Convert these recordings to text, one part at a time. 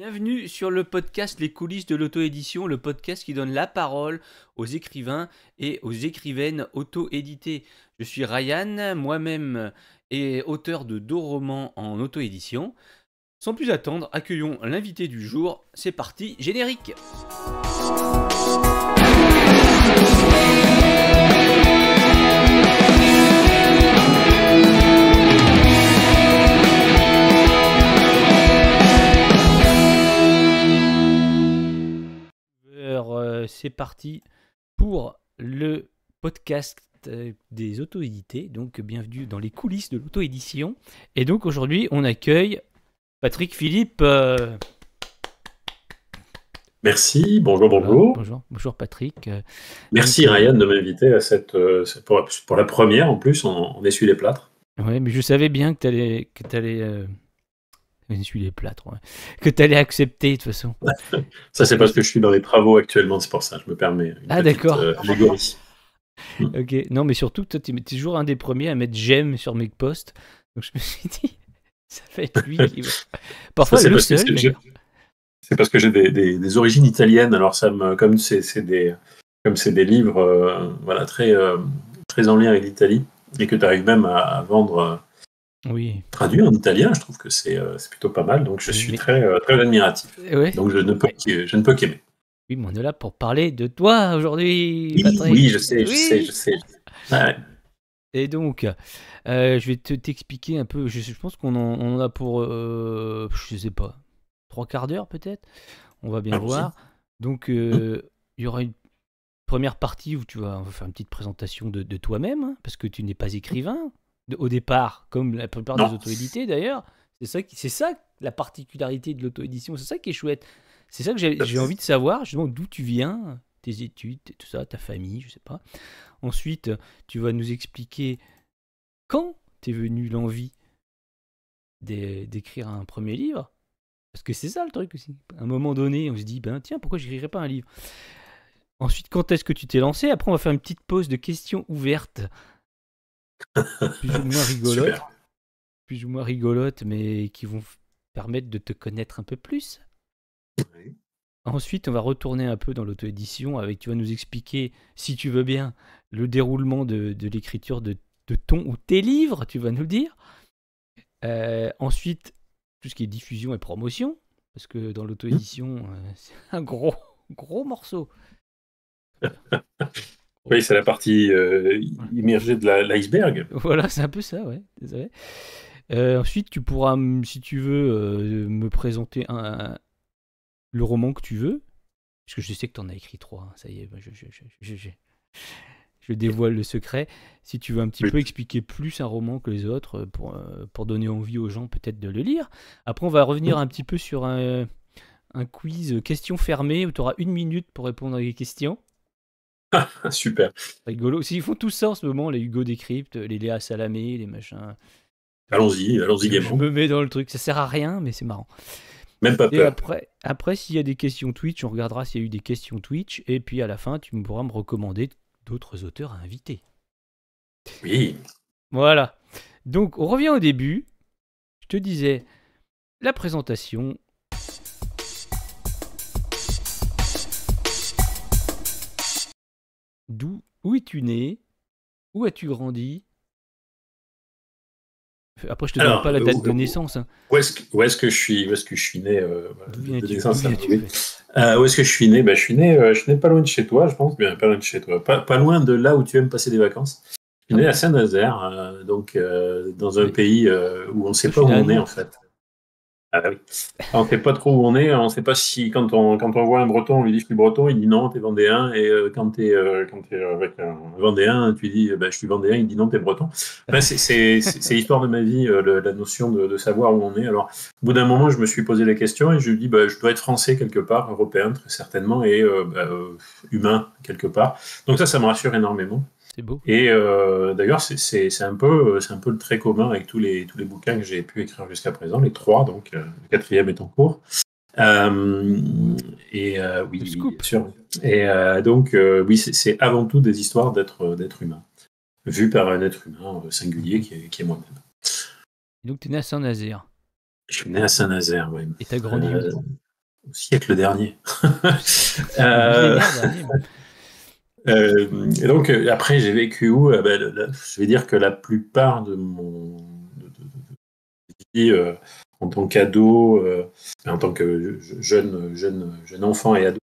Bienvenue sur le podcast Les coulisses de l'auto-édition, le podcast qui donne la parole aux écrivains et aux écrivaines auto-édités. Je suis Ryan, moi-même et auteur de 2 romans en auto-édition. Sans plus attendre, accueillons l'invité du jour. C'est parti, générique. C'est parti pour le podcast des auto-édités. Donc, bienvenue dans les coulisses de l'auto-édition. Et donc, aujourd'hui, on accueille Patrick Philippe. Merci, bonjour. Bonjour Patrick. Merci Ryan de m'inviter à pour la première en plus, on essuie les plâtres. Ouais, mais je savais bien que tu allais essuie les plâtres, ouais. Que tu allais accepter de toute façon. Ça, c'est parce que je suis dans les travaux actuellement, c'est pour ça, je me permets une petite d'accord. allégorie. Ok, non, mais surtout, toi, tu es toujours un des premiers à mettre j'aime sur mes posts. Donc je me suis dit, ça va être lui qui va. Parfois, Ça, le seul. C'est parce que j'ai des origines italiennes, alors comme c'est des livres voilà, très en lien avec l'Italie, et que tu arrives même à vendre. Oui. Traduit en italien, je trouve que c'est plutôt pas mal, donc je suis très admiratif. Ouais. Donc je ne peux qu'aimer. Oui, mais on est là pour parler de toi aujourd'hui, oui, Patrick. Oui, je sais. Ouais. Et donc, je vais t'expliquer un peu. Je pense qu'on en a pour, je sais pas, 3/4 d'heure peut-être. On va bien voir. Donc, il y aura une première partie où on va faire une petite présentation de toi-même, hein, parce que tu n'es pas écrivain au départ, comme la plupart des auto-édités d'ailleurs. C'est ça la particularité de l'auto-édition. C'est ça qui est chouette. C'est ça que j'ai envie de savoir, justement, d'où tu viens, tes études, tout ça, ta famille, je sais pas. Ensuite, tu vas nous expliquer quand t'es venu l'envie d'écrire un premier livre. Parce que c'est ça le truc aussi. À un moment donné, on se dit, tiens, pourquoi j'écrirais pas un livre? Ensuite, quand est-ce que tu t'es lancé? Après, on va faire une petite pause de questions ouvertes. Plus ou moins rigolotes, mais qui vont permettre de te connaître un peu plus. Oui. Ensuite, on va retourner un peu dans l'auto-édition tu vas nous expliquer, si tu veux bien, le déroulement de l'écriture de ton ou tes livres, tu vas nous le dire. Ensuite, tout ce qui est diffusion et promotion, parce que dans l'auto-édition, c'est un gros morceau. Oui, c'est la partie immergée de l'iceberg. Voilà, c'est un peu ça, ouais. Désolé. Ensuite, tu pourras, si tu veux, me présenter le roman que tu veux, parce que je sais que tu en as écrit 3, hein, ça y est, je dévoile le secret. Si tu veux un petit peu expliquer plus un roman que les autres, pour donner envie aux gens peut-être de le lire. Après, on va revenir un petit peu sur un quiz questions fermées, où tu auras 1 minute pour répondre à des questions. Super. Rigolo. Ils font tout ça en ce moment, les Hugo Décrypte, les Léa Salamé, les machins. Allons-y gaiement. Je me mets dans le truc, ça sert à rien, mais c'est marrant. Même pas peur. Et après, s'il y a des questions Twitch, on regardera s'il y a eu des questions Twitch, et puis à la fin, tu pourras me recommander d'autres auteurs à inviter. Oui. Voilà. Donc, on revient au début. Je te disais, la présentation. Où es-tu né? Où as-tu grandi? Après, je te donne pas la date de naissance. Hein. Où est-ce que je suis né de naissance, où est-ce que je suis né? Je suis né pas loin de chez toi, je pense. Bien, pas loin de chez toi. Pas loin de là où tu aimes passer des vacances. Je suis né à Saint-Nazaire, donc dans un pays où on ne sait pas où on est en fait. Ah oui. On ne sait pas trop où on est, on ne sait pas si quand on voit un breton, on lui dit je suis breton, il dit non, t'es vendéen, et quand t'es avec un vendéen, tu dis je suis vendéen, il dit non, t'es breton. Enfin, c'est l'histoire de ma vie, la notion de savoir où on est. Alors, au bout d'un moment, je me suis posé la question et je me dis je dois être français quelque part, européen très certainement, et humain quelque part. Donc ça me rassure énormément. C'est beau. Et d'ailleurs, c'est un peu le trait commun avec tous les bouquins que j'ai pu écrire jusqu'à présent, les 3, donc le 4e est en cours. Oui, bien sûr. Et donc, oui, c'est avant tout des histoires d'être humain, vu par un être humain singulier qui est moi-même. Donc, tu es né à Saint-Nazaire. Je suis né à Saint-Nazaire, oui. Et tu as grandi où? au siècle dernier. Millénaire dernier. Et donc, après, j'ai vécu où? Je vais dire que la plupart de mon vie en tant qu'ado, en tant que jeune enfant et ado,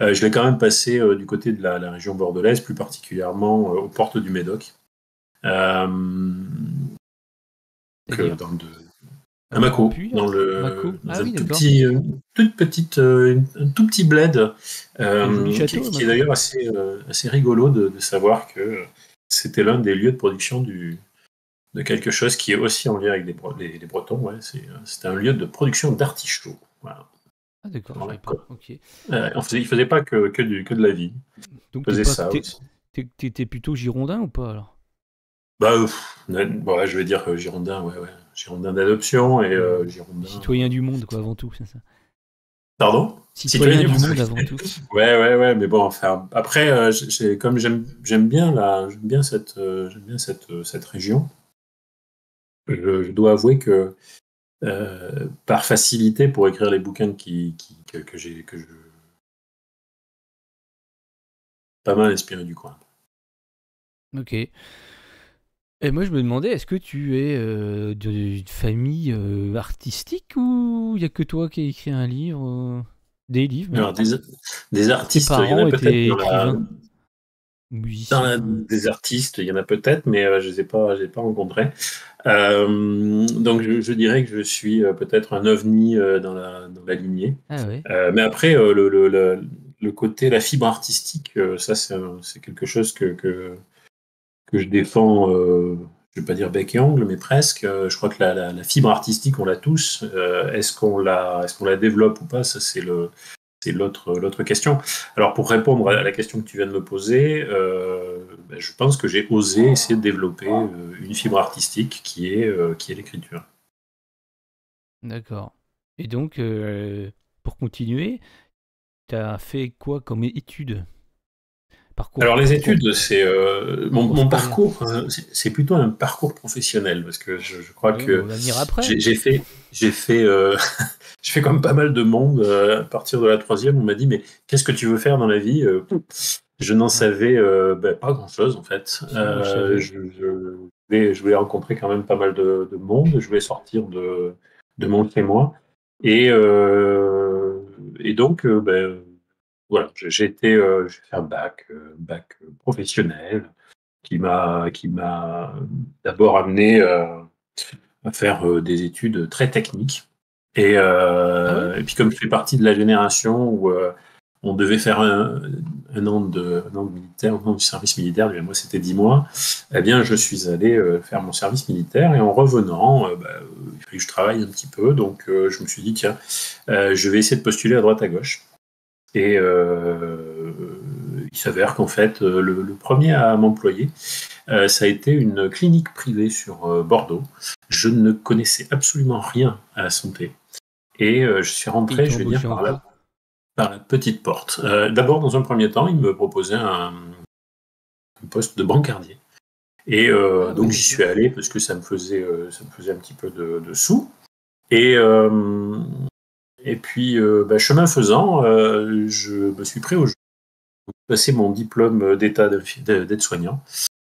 je l'ai quand même passé du côté de la région bordelaise, plus particulièrement aux portes du Médoc. Euh, C'est-à-dire à Mâcon, Puy, dans Mâcon. Ah un oui, tout d'accord. petit, un tout petit bled, C'est un joli château, qui est Mâcon. d'ailleurs assez rigolo de savoir que c'était l'un des lieux de production de quelque chose qui est aussi en lien avec les Bretons. Ouais, c'était un lieu de production d'artichauts. Voilà, Ah d'accord, je dans la savais pas. côte. Ok. Il faisait pas que de la vie. Donc Il faisait ça aussi. t'es plutôt girondin ou pas alors? Bah, bon, ouais, je vais dire Girondin, ouais. Girondin d'adoption et Girondin. Citoyen du monde, quoi, avant tout, c'est ça. Pardon? Citoyen Citoyen du du monde. monde avant tout. Ouais, mais bon, enfin, après, comme j'aime bien cette région, je dois avouer que par facilité pour écrire les bouquins que je pas mal inspiré du coin. Ok. Et moi, je me demandais, est-ce que tu es d'une famille artistique ou il n'y a que toi qui as écrit un livre des livres même? Alors, des Tes artistes, il y en a parents peut-être étaient écrivains, musiciens. des artistes, il y en a peut-être, mais je les ai pas rencontrés. Donc, je dirais que je suis peut-être un ovni dans la lignée. Ah ouais. Mais après, le côté, la fibre artistique, ça, c'est quelque chose que je défends, je ne vais pas dire bec et ongle, mais presque. Je crois que la fibre artistique, on l'a tous. Est-ce qu'on la développe ou pas? Ça, c'est l'autre question. Alors, pour répondre à la question que tu viens de me poser, je pense que j'ai osé essayer de développer une fibre artistique qui est l'écriture. D'accord. Et donc, pour continuer, tu as fait quoi comme études? Alors les Parcours, études, c'est parcours mon scolaire. parcours, c'est plutôt un parcours professionnel parce que je crois Oui, mais on que va venir après. j'ai fait j'ai fait comme pas mal de monde à partir de la troisième. On m'a dit mais qu'est-ce que tu veux faire dans la vie? Je n'en Ouais. savais pas grand-chose en fait. Si, moi je savais. Je voulais rencontrer quand même pas mal de monde. Je voulais sortir de mon chez moi et donc voilà, j'ai fait un bac professionnel qui m'a d'abord amené à faire des études très techniques. Et, Ah ouais? euh, et puis comme je fais partie de la génération où on devait faire un an de militaire, un an de service militaire, mais moi c'était 10 mois, eh bien je suis allé faire mon service militaire et en revenant, il fallait que je travaille un petit peu, donc je me suis dit tiens, je vais essayer de postuler à droite à gauche. Et il s'avère qu'en fait, le premier à m'employer, ça a été une clinique privée sur Bordeaux. Je ne connaissais absolument rien à la santé. Et je suis Et ils rentré, t'ont je vais dire, embauché en quoi? par la petite porte. D'abord, dans un premier temps, il me proposait un poste de brancardier. Et Ah ouais, donc, j'y suis d'accord. allé parce que ça me faisait un petit peu de sous. Et puis, chemin faisant, je me suis pris au jeu. J'ai passé mon diplôme d'état d'aide-soignant.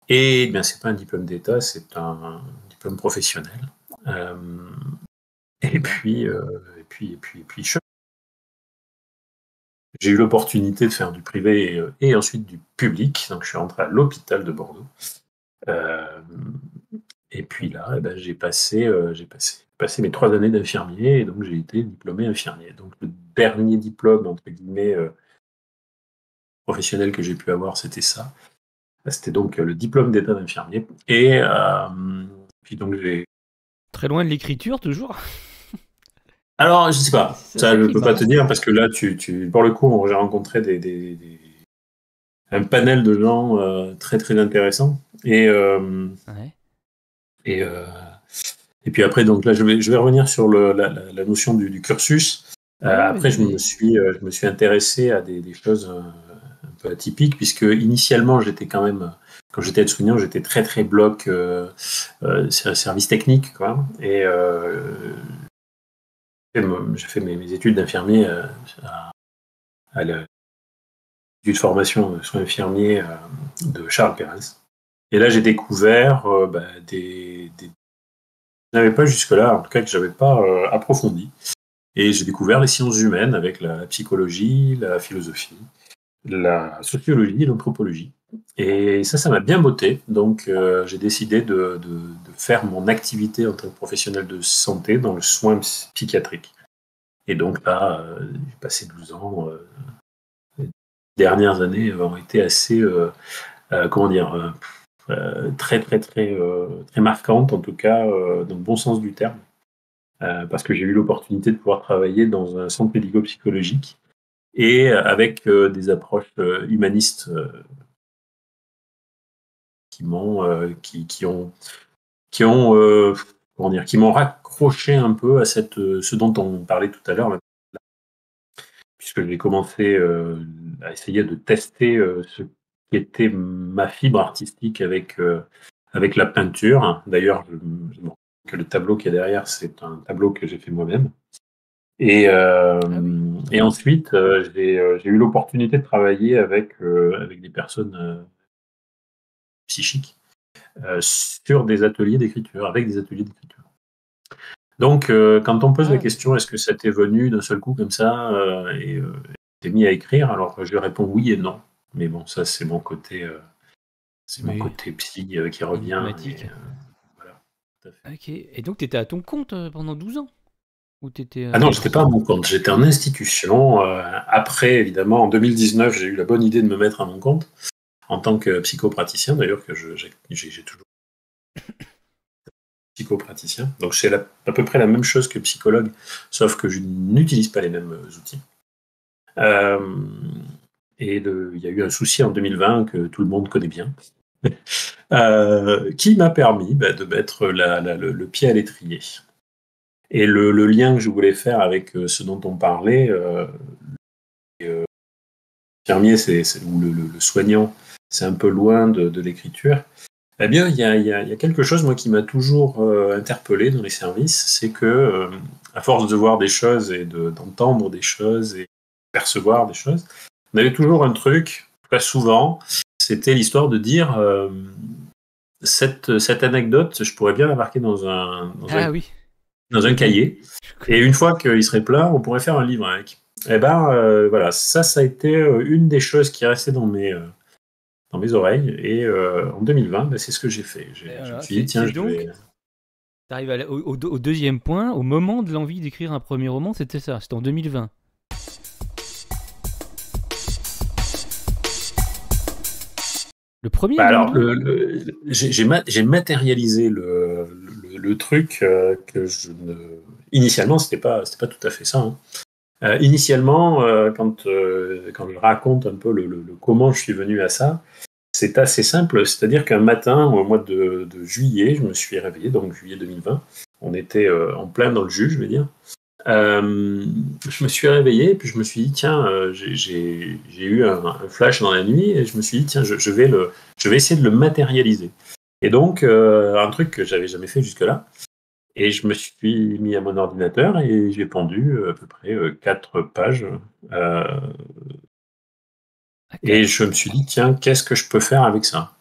Et bien, c'est pas un diplôme d'état, c'est un diplôme professionnel. Euh, et D'accord. puis, j'ai eu l'opportunité de faire du privé et ensuite du public. Donc, je suis rentré à l'hôpital de Bordeaux. Euh, et puis là, eh ben, j'ai passé mes 3 années d'infirmier et donc j'ai été diplômé infirmier. Donc, le dernier diplôme, entre guillemets, professionnel que j'ai pu avoir, c'était ça. C'était donc le diplôme d'état d'infirmier. Et puis donc j'ai. Très loin de l'écriture, toujours? Alors, je sais C'est pas. ça, Ça, ça je qui est peux pas te marrant. dire parce que là, pour le coup, j'ai rencontré un panel de gens très très intéressants. Ouais. Et, euh, et puis après, donc là, je vais revenir sur la notion du cursus. Ouais, ouais, Après, vas-y, je me vas-y. suis, euh, je me suis intéressé à des choses un peu atypiques, puisque initialement, quand j'étais aide-soignant, j'étais très très bloc service technique, quoi. Et j'ai fait mes études d'infirmier à l'étude de formation de soins infirmiers de Charles Perez. Et là, j'ai découvert je n'avais pas jusque-là, en tout cas que je n'avais pas approfondi. Et j'ai découvert les sciences humaines avec la psychologie, la philosophie, la sociologie, l'anthropologie. Et ça m'a bien botté. Donc, j'ai décidé de faire mon activité en tant que professionnel de santé dans le soin psychiatrique. Et donc là, j'ai passé 12 ans. Les dernières années ont été assez, très, très, très, très marquantes, en tout cas, dans le bon sens du terme. Parce que j'ai eu l'opportunité de pouvoir travailler dans un centre médico-psychologique et avec des approches humanistes qui m'ont raccroché un peu à ce dont on parlait tout à l'heure, puisque j'ai commencé à essayer de tester ce qui était ma fibre artistique avec la peinture. D'ailleurs, je me rends compte que le tableau qui est derrière, c'est un tableau que j'ai fait moi-même. Et ensuite, j'ai eu l'opportunité de travailler avec des personnes psychiques sur des ateliers d'écriture, avec des ateliers d'écriture. Donc, quand on pose la question, est-ce que ça t'est venu d'un seul coup comme ça et t'es mis à écrire? Alors, je réponds oui et non. Mais bon, ça, c'est mon côté, mon côté psy qui revient. Et, voilà, tout à fait. Ok. Et donc, tu étais à ton compte pendant 12 ans? Ou Ah non, je n'étais pas à mon compte. J'étais en institution. Après, évidemment, en 2019, j'ai eu la bonne idée de me mettre à mon compte en tant que psychopraticien, d'ailleurs, que j'ai toujours psychopraticien. Donc, c'est à peu près la même chose que psychologue, sauf que je n'utilise pas les mêmes outils. Et il y a eu un souci en 2020 que tout le monde connaît bien, qui m'a permis de mettre le pied à l'étrier. Et le lien que je voulais faire avec ce dont on parlait, l'infirmier ou le soignant, c'est un peu loin de l'écriture. Eh bien, il y a quelque chose, moi, qui m'a toujours interpellé dans les services, c'est que, à force de voir des choses et d'entendre des choses et de percevoir des choses, on avait toujours un truc, très souvent, c'était l'histoire de dire cette anecdote, je pourrais bien la marquer dans un cahier, et une fois qu'il serait plein, on pourrait faire un livre avec. Eh ben, voilà, ça a été une des choses qui est restée dans mes oreilles, et en 2020, c'est ce que j'ai fait. Je me suis dit, tiens, je vais... Tu arrives au deuxième point, au moment de l'envie d'écrire un premier roman, c'était ça, c'était en 2020. Le premier j'ai matérialisé le truc que je ne... Initialement, c'était pas tout à fait ça. Hein. Initialement, quand je raconte un peu le comment je suis venu à ça, c'est assez simple. C'est-à-dire qu'un matin, au mois de juillet, je me suis réveillé, donc juillet 2020, on était en plein dans le jus, je vais dire. Je me suis réveillé et puis je me suis dit tiens, j'ai eu un flash dans la nuit et je me suis dit tiens, je vais essayer de le matérialiser. Et donc un truc que j'avais jamais fait jusque-là. Et je me suis mis à mon ordinateur et j'ai pondu à peu près 4 pages. Et je me suis dit tiens, qu'est-ce que je peux faire avec ça?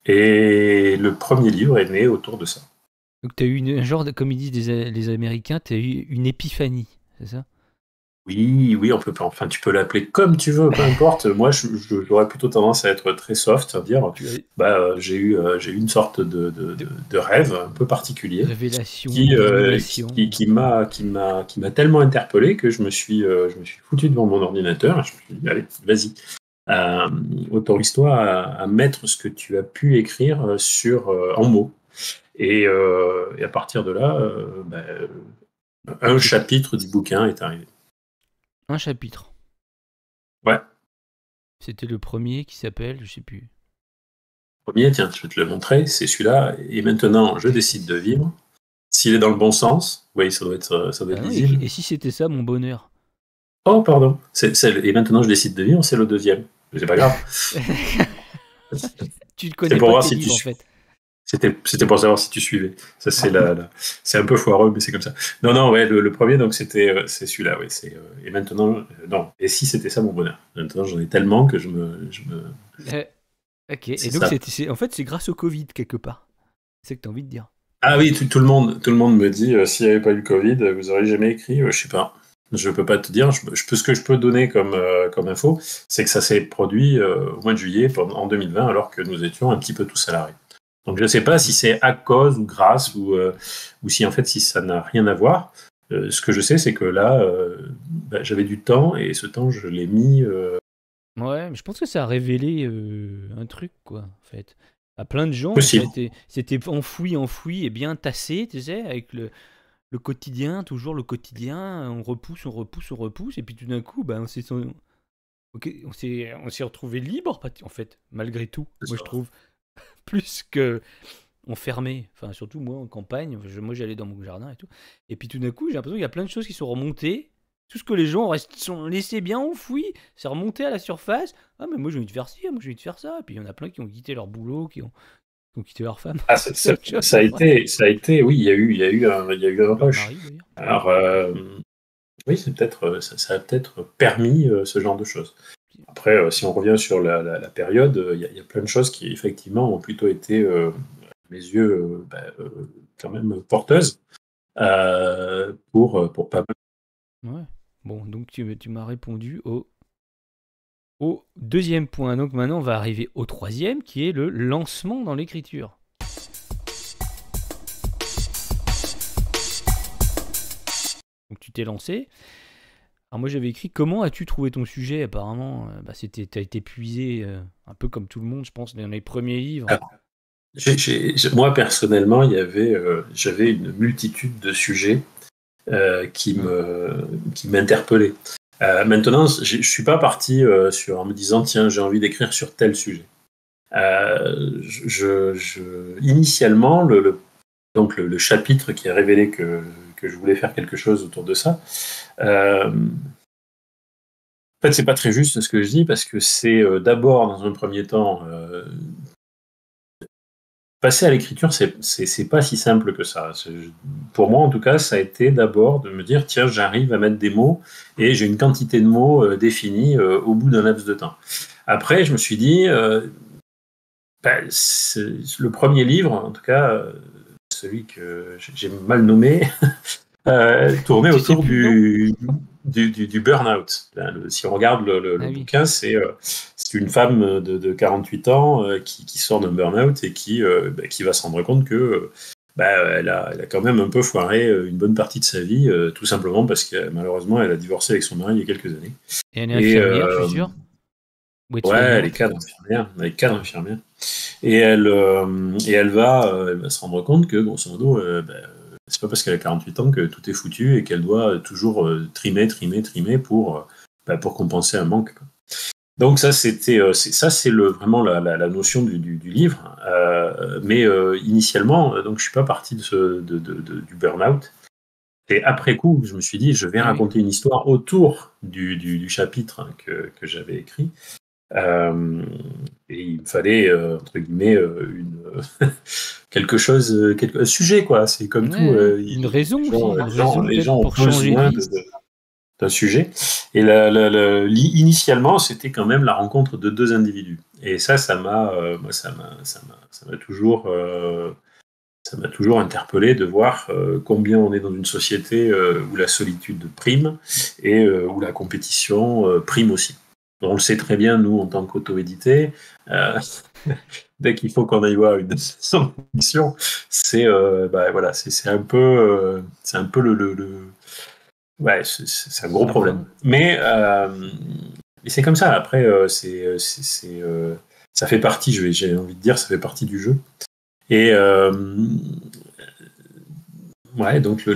Et le premier livre est né autour de ça. Donc tu as eu un genre, comme ils disent les Américains, tu as eu une épiphanie, c'est ça? Oui, on peut pas. Enfin, tu peux l'appeler comme tu veux, peu importe. Moi, j'aurais plutôt tendance à être très soft, à dire, j'ai eu une sorte de rêve un peu particulier, révélation, qui m'a tellement interpellé que je me suis foutu devant mon ordinateur. Et je me suis dit, allez, vas-y, autorise-toi à mettre ce que tu as pu écrire en mots. Et à partir de là, un chapitre du bouquin est arrivé. Un chapitre. Ouais. C'était le premier qui s'appelle, je sais plus. Le premier, tiens, je vais te le montrer, c'est celui-là. Et maintenant, je décide de vivre. S'il est dans le bon sens, oui, ça doit être lisible. Et si c'était ça, mon bonheur? Oh, pardon. Et maintenant, je décide de vivre, c'est le deuxième. Mais c'est pas grave. Tu ne connais pas tes livres, en fait. C'était pour savoir si tu suivais. Ça, c'est un peu foireux, mais c'est comme ça. Non, ouais, le premier, donc c'est celui-là, ouais. Et maintenant, non. Et si c'était ça mon bonheur. Maintenant, j'en ai tellement que je me. Ok. Et C'est donc, ça. en fait, c'est grâce au Covid, quelque part. C'est ce que tu as envie de dire. Ah oui, tout le monde me dit, s'il n'y avait pas eu le Covid, vous auriez jamais écrit. Je sais pas. Je peux pas te dire. Ce que je peux donner comme info, c'est que ça s'est produit au mois de juillet en 2020, alors que nous étions un petit peu tous salariés. Donc je ne sais pas si c'est à cause ou grâce ou si en fait si ça n'a rien à voir. Ce que je sais, c'est que là, j'avais du temps et ce temps, je l'ai mis. Ouais, mais je pense que ça a révélé un truc, quoi, en fait. À plein de gens, Possible. c'était enfoui et bien tassé, tu sais, avec le quotidien, toujours le quotidien, on repousse, et puis tout d'un coup, on s'est retrouvé libre, en fait, malgré tout, moi je trouve, plus que enfermé, enfin surtout moi en campagne, moi j'allais dans mon jardin et tout, et puis tout d'un coup j'ai l'impression qu'il y a plein de choses qui sont remontées, tout ce que les gens sont laissés bien enfouis, c'est remonté à la surface, ah mais moi j'ai envie de faire ci, moi j'ai envie de faire ça, et puis il y en a plein qui ont quitté leur boulot, qui ont quitté leur femme. Ah, C'est autre chose, ça a été, oui, il y a eu un leur rush. mari d'ailleurs. Alors, oui, ça a peut-être permis ce genre de choses. Après, si on revient sur la période, il y a plein de choses qui, effectivement, ont plutôt été, à mes yeux, quand même porteuses pour pas mal. Ouais. Bon, donc tu m'as répondu au deuxième point. Donc maintenant, on va arriver au troisième, qui est le lancement dans l'écriture. Donc tu t'es lancé. Alors moi j'avais écrit comment as-tu trouvé ton sujet. Apparemment, t'as été puisé un peu comme tout le monde, je pense, dans les premiers livres. Ah, moi personnellement, j'avais une multitude de sujets qui m'interpellaient. Maintenant, je suis pas parti en me disant tiens j'ai envie d'écrire sur tel sujet. Initialement, donc le chapitre qui a révélé que je voulais faire quelque chose autour de ça. En fait, c'est pas très juste ce que je dis parce que c'est d'abord, dans un premier temps, passer à l'écriture, c'est pas si simple que ça. Pour moi, en tout cas, ça a été d'abord de me dire tiens, j'arrive à mettre des mots et j'ai une quantité de mots définie au bout d'un laps de temps. Après, je me suis dit le premier livre, en tout cas, celui que j'ai mal nommé, tournait autour du burn-out. Si on regarde le bouquin, c'est une femme de 48 ans qui sort d'un burn-out et qui va se rendre compte que elle a quand même un peu foiré une bonne partie de sa vie, tout simplement parce que malheureusement, elle a divorcé avec son mari il y a quelques années. Et elle est infirmière, je suis sûr. Ouais, elle est cadre infirmière. Et elle va se rendre compte que, grosso modo, c'est pas parce qu'elle a 48 ans que tout est foutu et qu'elle doit toujours trimer pour compenser un manque. Quoi. Donc ça, c'est vraiment la notion du livre. Mais initialement, donc je suis pas parti du burn-out. Et après coup, je me suis dit, je vais raconter une histoire autour du chapitre que j'avais écrit. Et il me fallait entre guillemets un sujet quoi. C'est comme tout. Une raison les gens ont pour changer besoin de vie. d'un sujet. Et initialement, c'était quand même la rencontre de deux individus. Et ça m'a toujours interpellé de voir combien on est dans une société où la solitude prime et où la compétition prime aussi. On le sait très bien, nous, en tant qu'auto-édité, dès qu'il faut qu'on aille voir une édition, c'est un peu c'est un gros problème. Mais c'est comme ça. Après, ça fait partie. J'ai envie de dire, ça fait partie du jeu. Et donc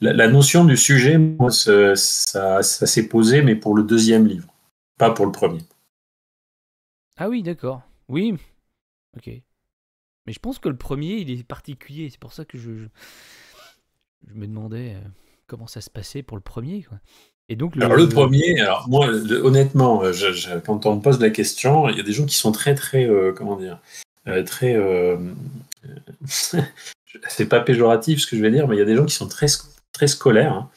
la notion du sujet, moi, ça s'est posé, mais pour le deuxième livre. Pas pour le premier. Ah oui, d'accord. Oui. Ok. Mais je pense que le premier, il est particulier. C'est pour ça que je me demandais comment ça se passait pour le premier. Quoi. Et donc, le premier, moi, honnêtement, quand on me pose la question, il y a des gens qui sont très, très, comment dire, très c'est pas péjoratif ce que je vais dire, mais il y a des gens qui sont très, très scolaires. Hein.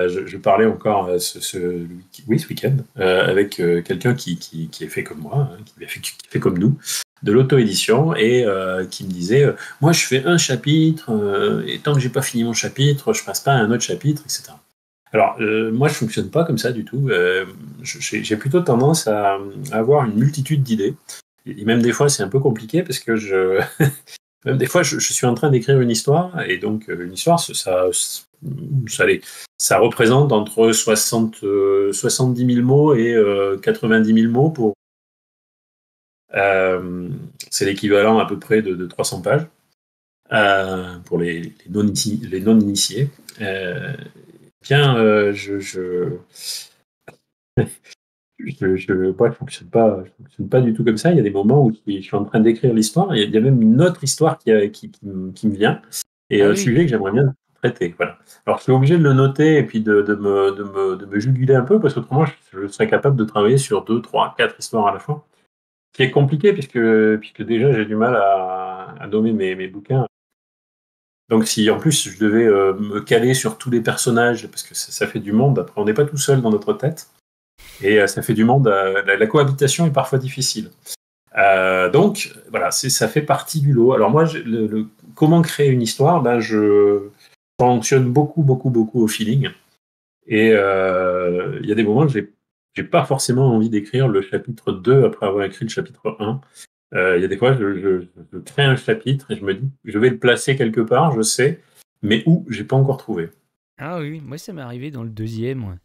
Je parlais encore ce week-end avec quelqu'un qui est fait comme moi, hein, qui fait comme nous, de l'auto-édition, et qui me disait moi je fais un chapitre, et tant que j'ai pas fini mon chapitre, je passe pas à un autre chapitre, etc. Alors, moi, je fonctionne pas comme ça du tout. J'ai plutôt tendance à avoir une multitude d'idées. Et même des fois, c'est un peu compliqué parce que même des fois, je suis en train d'écrire une histoire, et donc une histoire, ça représente entre 70 000 mots et 90 000 mots c'est l'équivalent à peu près de 300 pages pour les non-initiés. Moi, je fonctionne pas du tout comme ça. Il y a des moments où je suis en train d'écrire l'histoire, et il y a même une autre histoire qui me vient, et Ah un oui. sujet que j'aimerais bien traiter. Voilà. Alors, je suis obligé de le noter et puis de me juguler un peu, parce qu'autrement, je serais capable de travailler sur 2, 3, 4 histoires à la fois. Ce qui est compliqué, puisque déjà, j'ai du mal à nommer mes bouquins. Donc, si en plus je devais me caler sur tous les personnages, parce que ça fait du monde, après, on n'est pas tout seul dans notre tête. Et ça fait du monde. La cohabitation est parfois difficile. Donc, voilà, ça fait partie du lot. Alors moi, comment créer une histoire, je fonctionne beaucoup, beaucoup, beaucoup au feeling. Et il y a des moments où j'ai pas forcément envie d'écrire le chapitre 2 après avoir écrit le chapitre 1. Il y a des fois, je crée un chapitre et je me dis, je vais le placer quelque part, je sais, mais où, j'ai pas encore trouvé. Ah oui, moi ça m'est arrivé dans le deuxième. Ouais.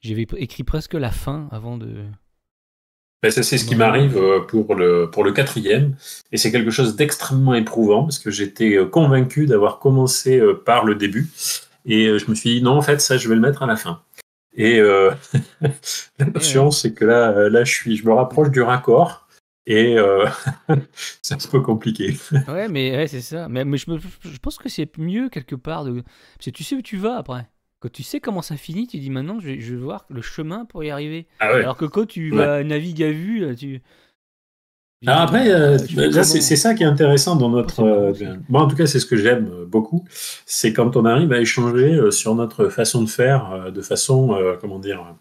J'avais écrit presque la fin avant de. Ça, c'est ce qui m'arrive pour le quatrième, et c'est quelque chose d'extrêmement éprouvant, parce que j'étais convaincu d'avoir commencé par le début, et je me suis dit, non, en fait, ça, je vais le mettre à la fin. Et la chance, c'est que là je me rapproche du raccord, et c'est un peu compliqué. Ouais, mais ouais, c'est ça. Mais je pense que c'est mieux quelque part parce que tu sais où tu vas après. Quand tu sais comment ça finit, tu dis maintenant je vais voir le chemin pour y arriver. Ah ouais. Alors que quand tu Ouais. vas naviguer à vue, là, tu Alors dis après, je fais là, comment? c'est ça qui est intéressant dans Oh, notre. c'est marrant aussi. Moi, en tout cas, c'est ce que j'aime beaucoup, c'est quand on arrive à échanger sur notre façon de faire, de façon, comment dire,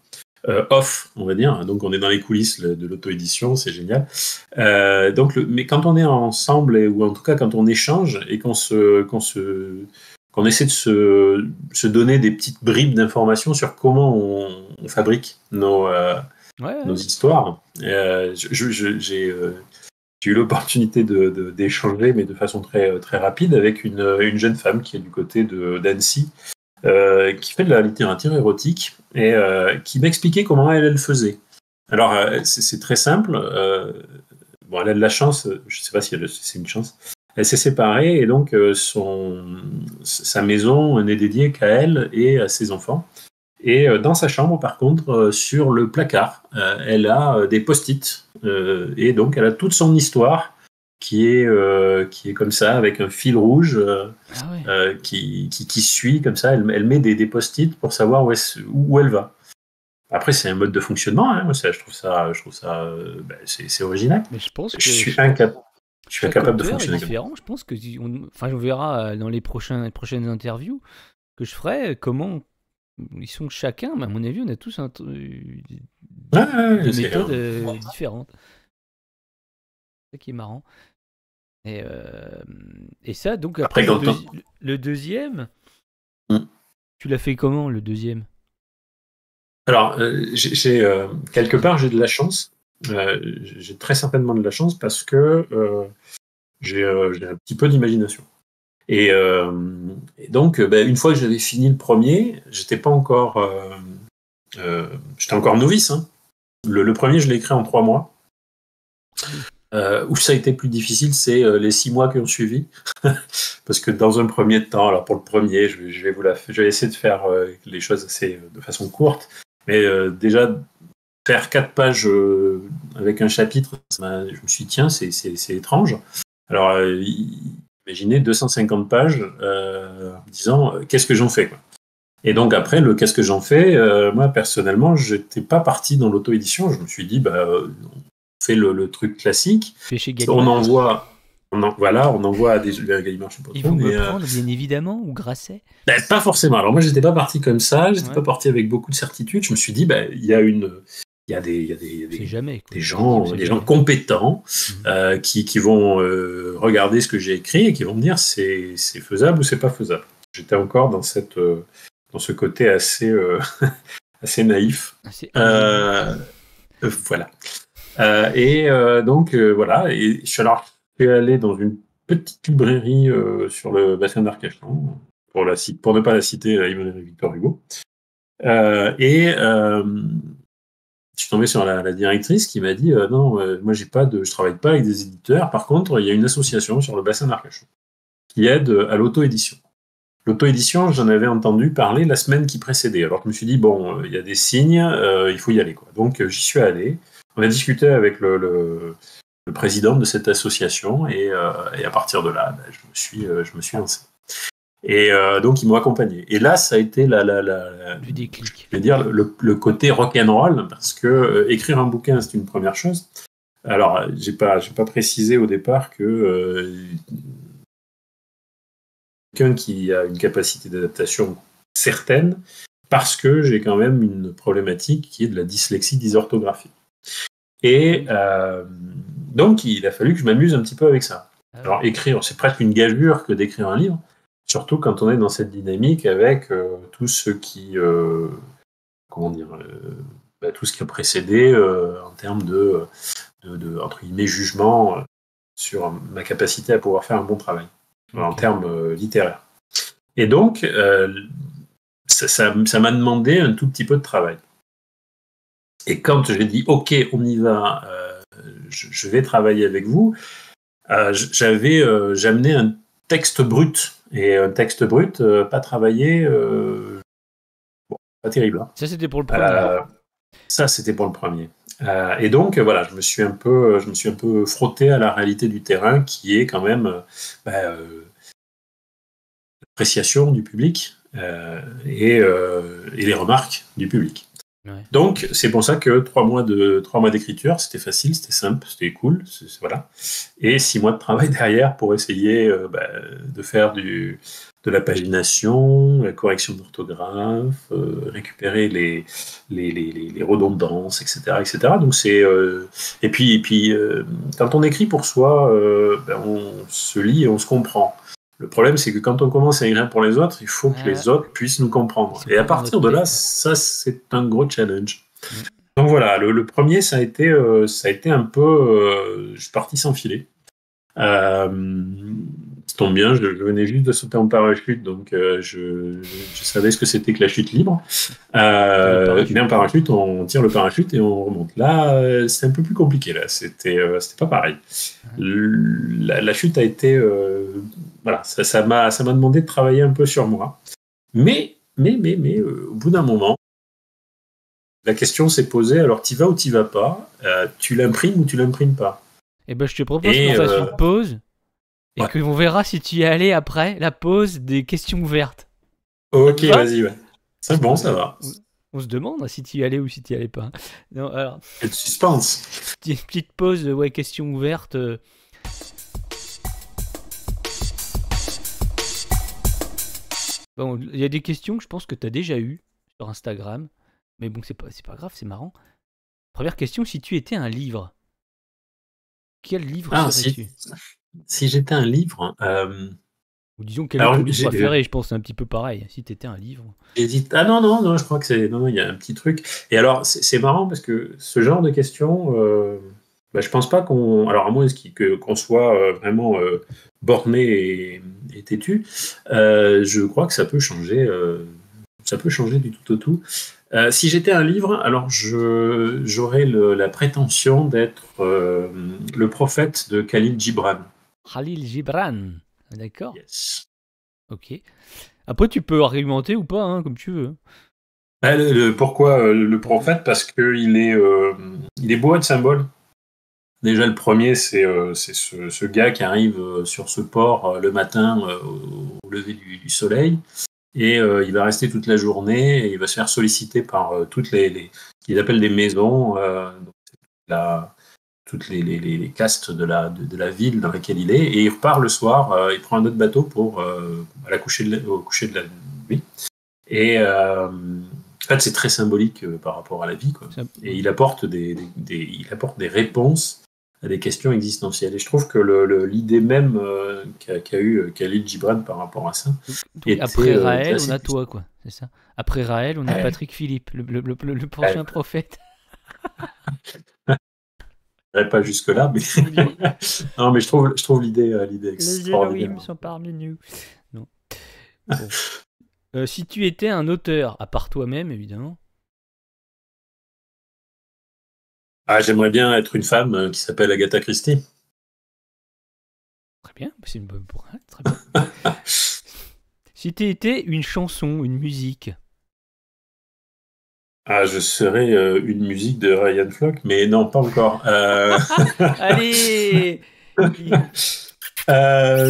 off, on va dire. Donc, on est dans les coulisses de l'auto-édition, c'est génial. Mais quand on est ensemble, ou en tout cas quand on échange et qu'on essaie de se donner des petites bribes d'informations sur comment on fabrique nos Ouais. histoires. J'ai eu l'opportunité d'échanger, mais de façon très, très rapide, avec une jeune femme qui est du côté d'Annecy, qui fait de la littérature érotique, et qui m'expliquait comment elle le faisait. Alors, c'est très simple. Bon, elle a de la chance, je ne sais pas si c'est une chance. Elle s'est séparée, et donc sa maison n'est dédiée qu'à elle et à ses enfants. Et dans sa chambre, par contre, sur le placard, elle a des post-it. Et donc, elle a toute son histoire qui est comme ça, avec un fil rouge Ah ouais. qui suit comme ça. Elle met des post-it pour savoir où elle va. Après, c'est un mode de fonctionnement. Hein. Moi, je trouve ça c'est original. Mais je pense Je que suis incapable chaque de auteur est fonctionner comme ça. différent. Je pense que enfin, on verra dans les prochaines interviews que je ferai comment ils sont chacun. Mais à mon avis, on a tous Ouais, des méthodes différentes. C'est ça qui est marrant. Et ça, donc après Après, le deuxième, Hmm. tu l'as fait comment le deuxième? Alors, quelque part, j'ai de la chance. J'ai très certainement de la chance, parce que j'ai un petit peu d'imagination. Et donc, une fois que j'avais fini le premier, j'étais encore novice. Hein. Le premier, je l'ai écrit en 3 mois. Où ça a été plus difficile, c'est les 6 mois qui ont suivi. Parce que dans un premier temps, alors pour le premier, je vais essayer de faire les choses de façon courte. Mais déjà, faire 4 pages avec un chapitre, je me suis dit, tiens, c'est étrange. Alors, imaginez 250 pages en disant, qu'est-ce que j'en fais, quoi. Et donc après, qu'est-ce que j'en fais, moi, personnellement, je n'étais pas parti dans l'auto-édition. Je me suis dit, on fait le truc classique. Tu es chez On Gallimard? envoie... Voilà, on envoie des Gallimard, je sais pas Ils trop, vont mais me prendre, bien évidemment, ou Grasset. pas forcément. Alors moi, j'étais pas parti comme ça, j'étais Ouais. pas parti avec beaucoup de certitude. Je me suis dit, il y a C'est jamais, quoi. des gens jamais. compétents Mhm. qui vont regarder ce que j'ai écrit et qui vont me dire c'est faisable ou c'est pas faisable. J'étais encore dans dans ce côté assez assez naïf. C'est ingénieux. Voilà. Donc voilà. Et je suis allé dans une petite librairie sur le bassin d'Arcachon pour ne pas la citer, Yvonne et Victor Hugo. Je suis tombé sur la directrice qui m'a dit non, moi je travaille pas avec des éditeurs. Par contre, il y a une association sur le bassin d'Arcachon qui aide à l'auto-édition. L'auto-édition, j'en avais entendu parler la semaine qui précédait. Alors je me suis dit bon, il y a des signes, il faut y aller, quoi. Donc j'y suis allé. On a discuté avec le président de cette association et à partir de là, je me suis lancé. Et donc ils m'ont accompagné. Et là, ça a été Du déclic. je vais dire le côté rock'n'roll, parce que écrire un bouquin, c'est une première chose. Alors, j'ai pas précisé au départ que quelqu'un qui a une capacité d'adaptation certaine, parce que j'ai quand même une problématique qui est de la dyslexie dysorthographie. Et donc, il a fallu que je m'amuse un petit peu avec ça. Alors, écrire, c'est presque une gageure que d'écrire un livre, surtout quand on est dans cette dynamique avec tout ce qui, tout ce qui a précédé en termes de entre guillemets, jugement sur ma capacité à pouvoir faire un bon travail en termes littéraires. Et donc, ça m'a demandé un tout petit peu de travail. Et quand j'ai dit OK, on y va, je vais travailler avec vous, j'amenais un texte brut. Et un texte brut, pas travaillé, pas terrible. Hein. Ça, c'était pour le premier. Ça, c'était pour le premier. Et donc, voilà, je me suis un peu frotté à la réalité du terrain, qui est quand même l'appréciation du public et les remarques du public. Ouais. Donc, c'est pour ça que 3 mois d'écriture, c'était facile, c'était simple, c'était cool, voilà. Et 6 mois de travail derrière pour essayer de faire de la pagination, la correction d'orthographe, récupérer les redondances, etc., etc. Donc et puis quand on écrit pour soi, on se lit et on se comprend. Le problème, c'est que quand on commence à écrire pour les autres, il faut que les autres puissent nous comprendre. Et à partir de là, ça, c'est un gros challenge. Donc voilà, le premier, ça a été un peu... je suis parti sans filet. Ça tombe bien, je venais juste de sauter en parachute, donc je savais ce que c'était que la chute libre. Mais en parachute, on tire le parachute et on remonte. Là, c'est un peu plus compliqué. Là, c'était pas pareil. La chute a été, voilà, ça m'a demandé de travailler un peu sur moi. Mais au bout d'un moment, la question s'est posée. Alors, t'y vas ou t'y vas pas? Tu l'imprimes ou tu l'imprimes pas? Eh ben, je te propose qu'on fasse une pause et qu'on verra si tu y es allé après la pause des questions ouvertes. Ok, vas-y, ouais. C'est bon, ça va. On se demande si tu y allais ou si tu y allais pas. Non, alors. Quel suspense. Petite pause, ouais, questions ouvertes. Bon, il y a des questions que je pense que tu as déjà eues sur Instagram. Mais bon, c'est pas grave, c'est marrant. Première question, si tu étais un livre, quel livre serais-tu? Si j'étais un livre... Ou disons, quel est ton livre préféré? Je pense que c'est un petit peu pareil, si tu étais un livre. J'hésite. Ah non, je crois que c'est... Non, il y a un petit truc. Et alors, c'est marrant parce que ce genre de questions, je pense pas qu'on... Alors, à moins qu'on soit vraiment borné et têtu, je crois que ça peut changer du tout au tout. Si j'étais un livre, alors j'aurais la prétention d'être le prophète de Khalil Gibran. Khalil Gibran, d'accord. Yes. Ok. Après, tu peux argumenter ou pas, hein, comme tu veux. Pourquoi le prophète? Parce qu'il est bourré de symboles. Déjà, le premier, c'est ce gars qui arrive sur ce port le matin au lever du soleil. Et il va rester toute la journée et il va se faire solliciter par toutes qu'ils appellent des maisons, tout toutes les castes de la ville dans laquelle il est, et il repart le soir, il prend un autre bateau pour au coucher de la nuit. Et en fait, c'est très symbolique par rapport à la vie, quoi. Et il apporte des réponses à des questions existentielles. Et je trouve que l'idée même qu'a eu Khalil Gibran par rapport à ça. Donc après Raël, on a toi, quoi. C'est ça. Après Raël, on a Patrick Philippe, le prochain prophète. Je n'irai pas jusque-là, mais non, mais je trouve l'idée extraordinaire. Les Elohim sont parmi nous. Non. Bon. Si tu étais un auteur, à part toi-même, évidemment. J'aimerais bien être une femme qui s'appelle Agatha Christie. Très bien, c'est une bonne pour très bien. Si tu étais une chanson, une musique. Je serais une musique de Ryan Flock, mais non, pas encore. Allez.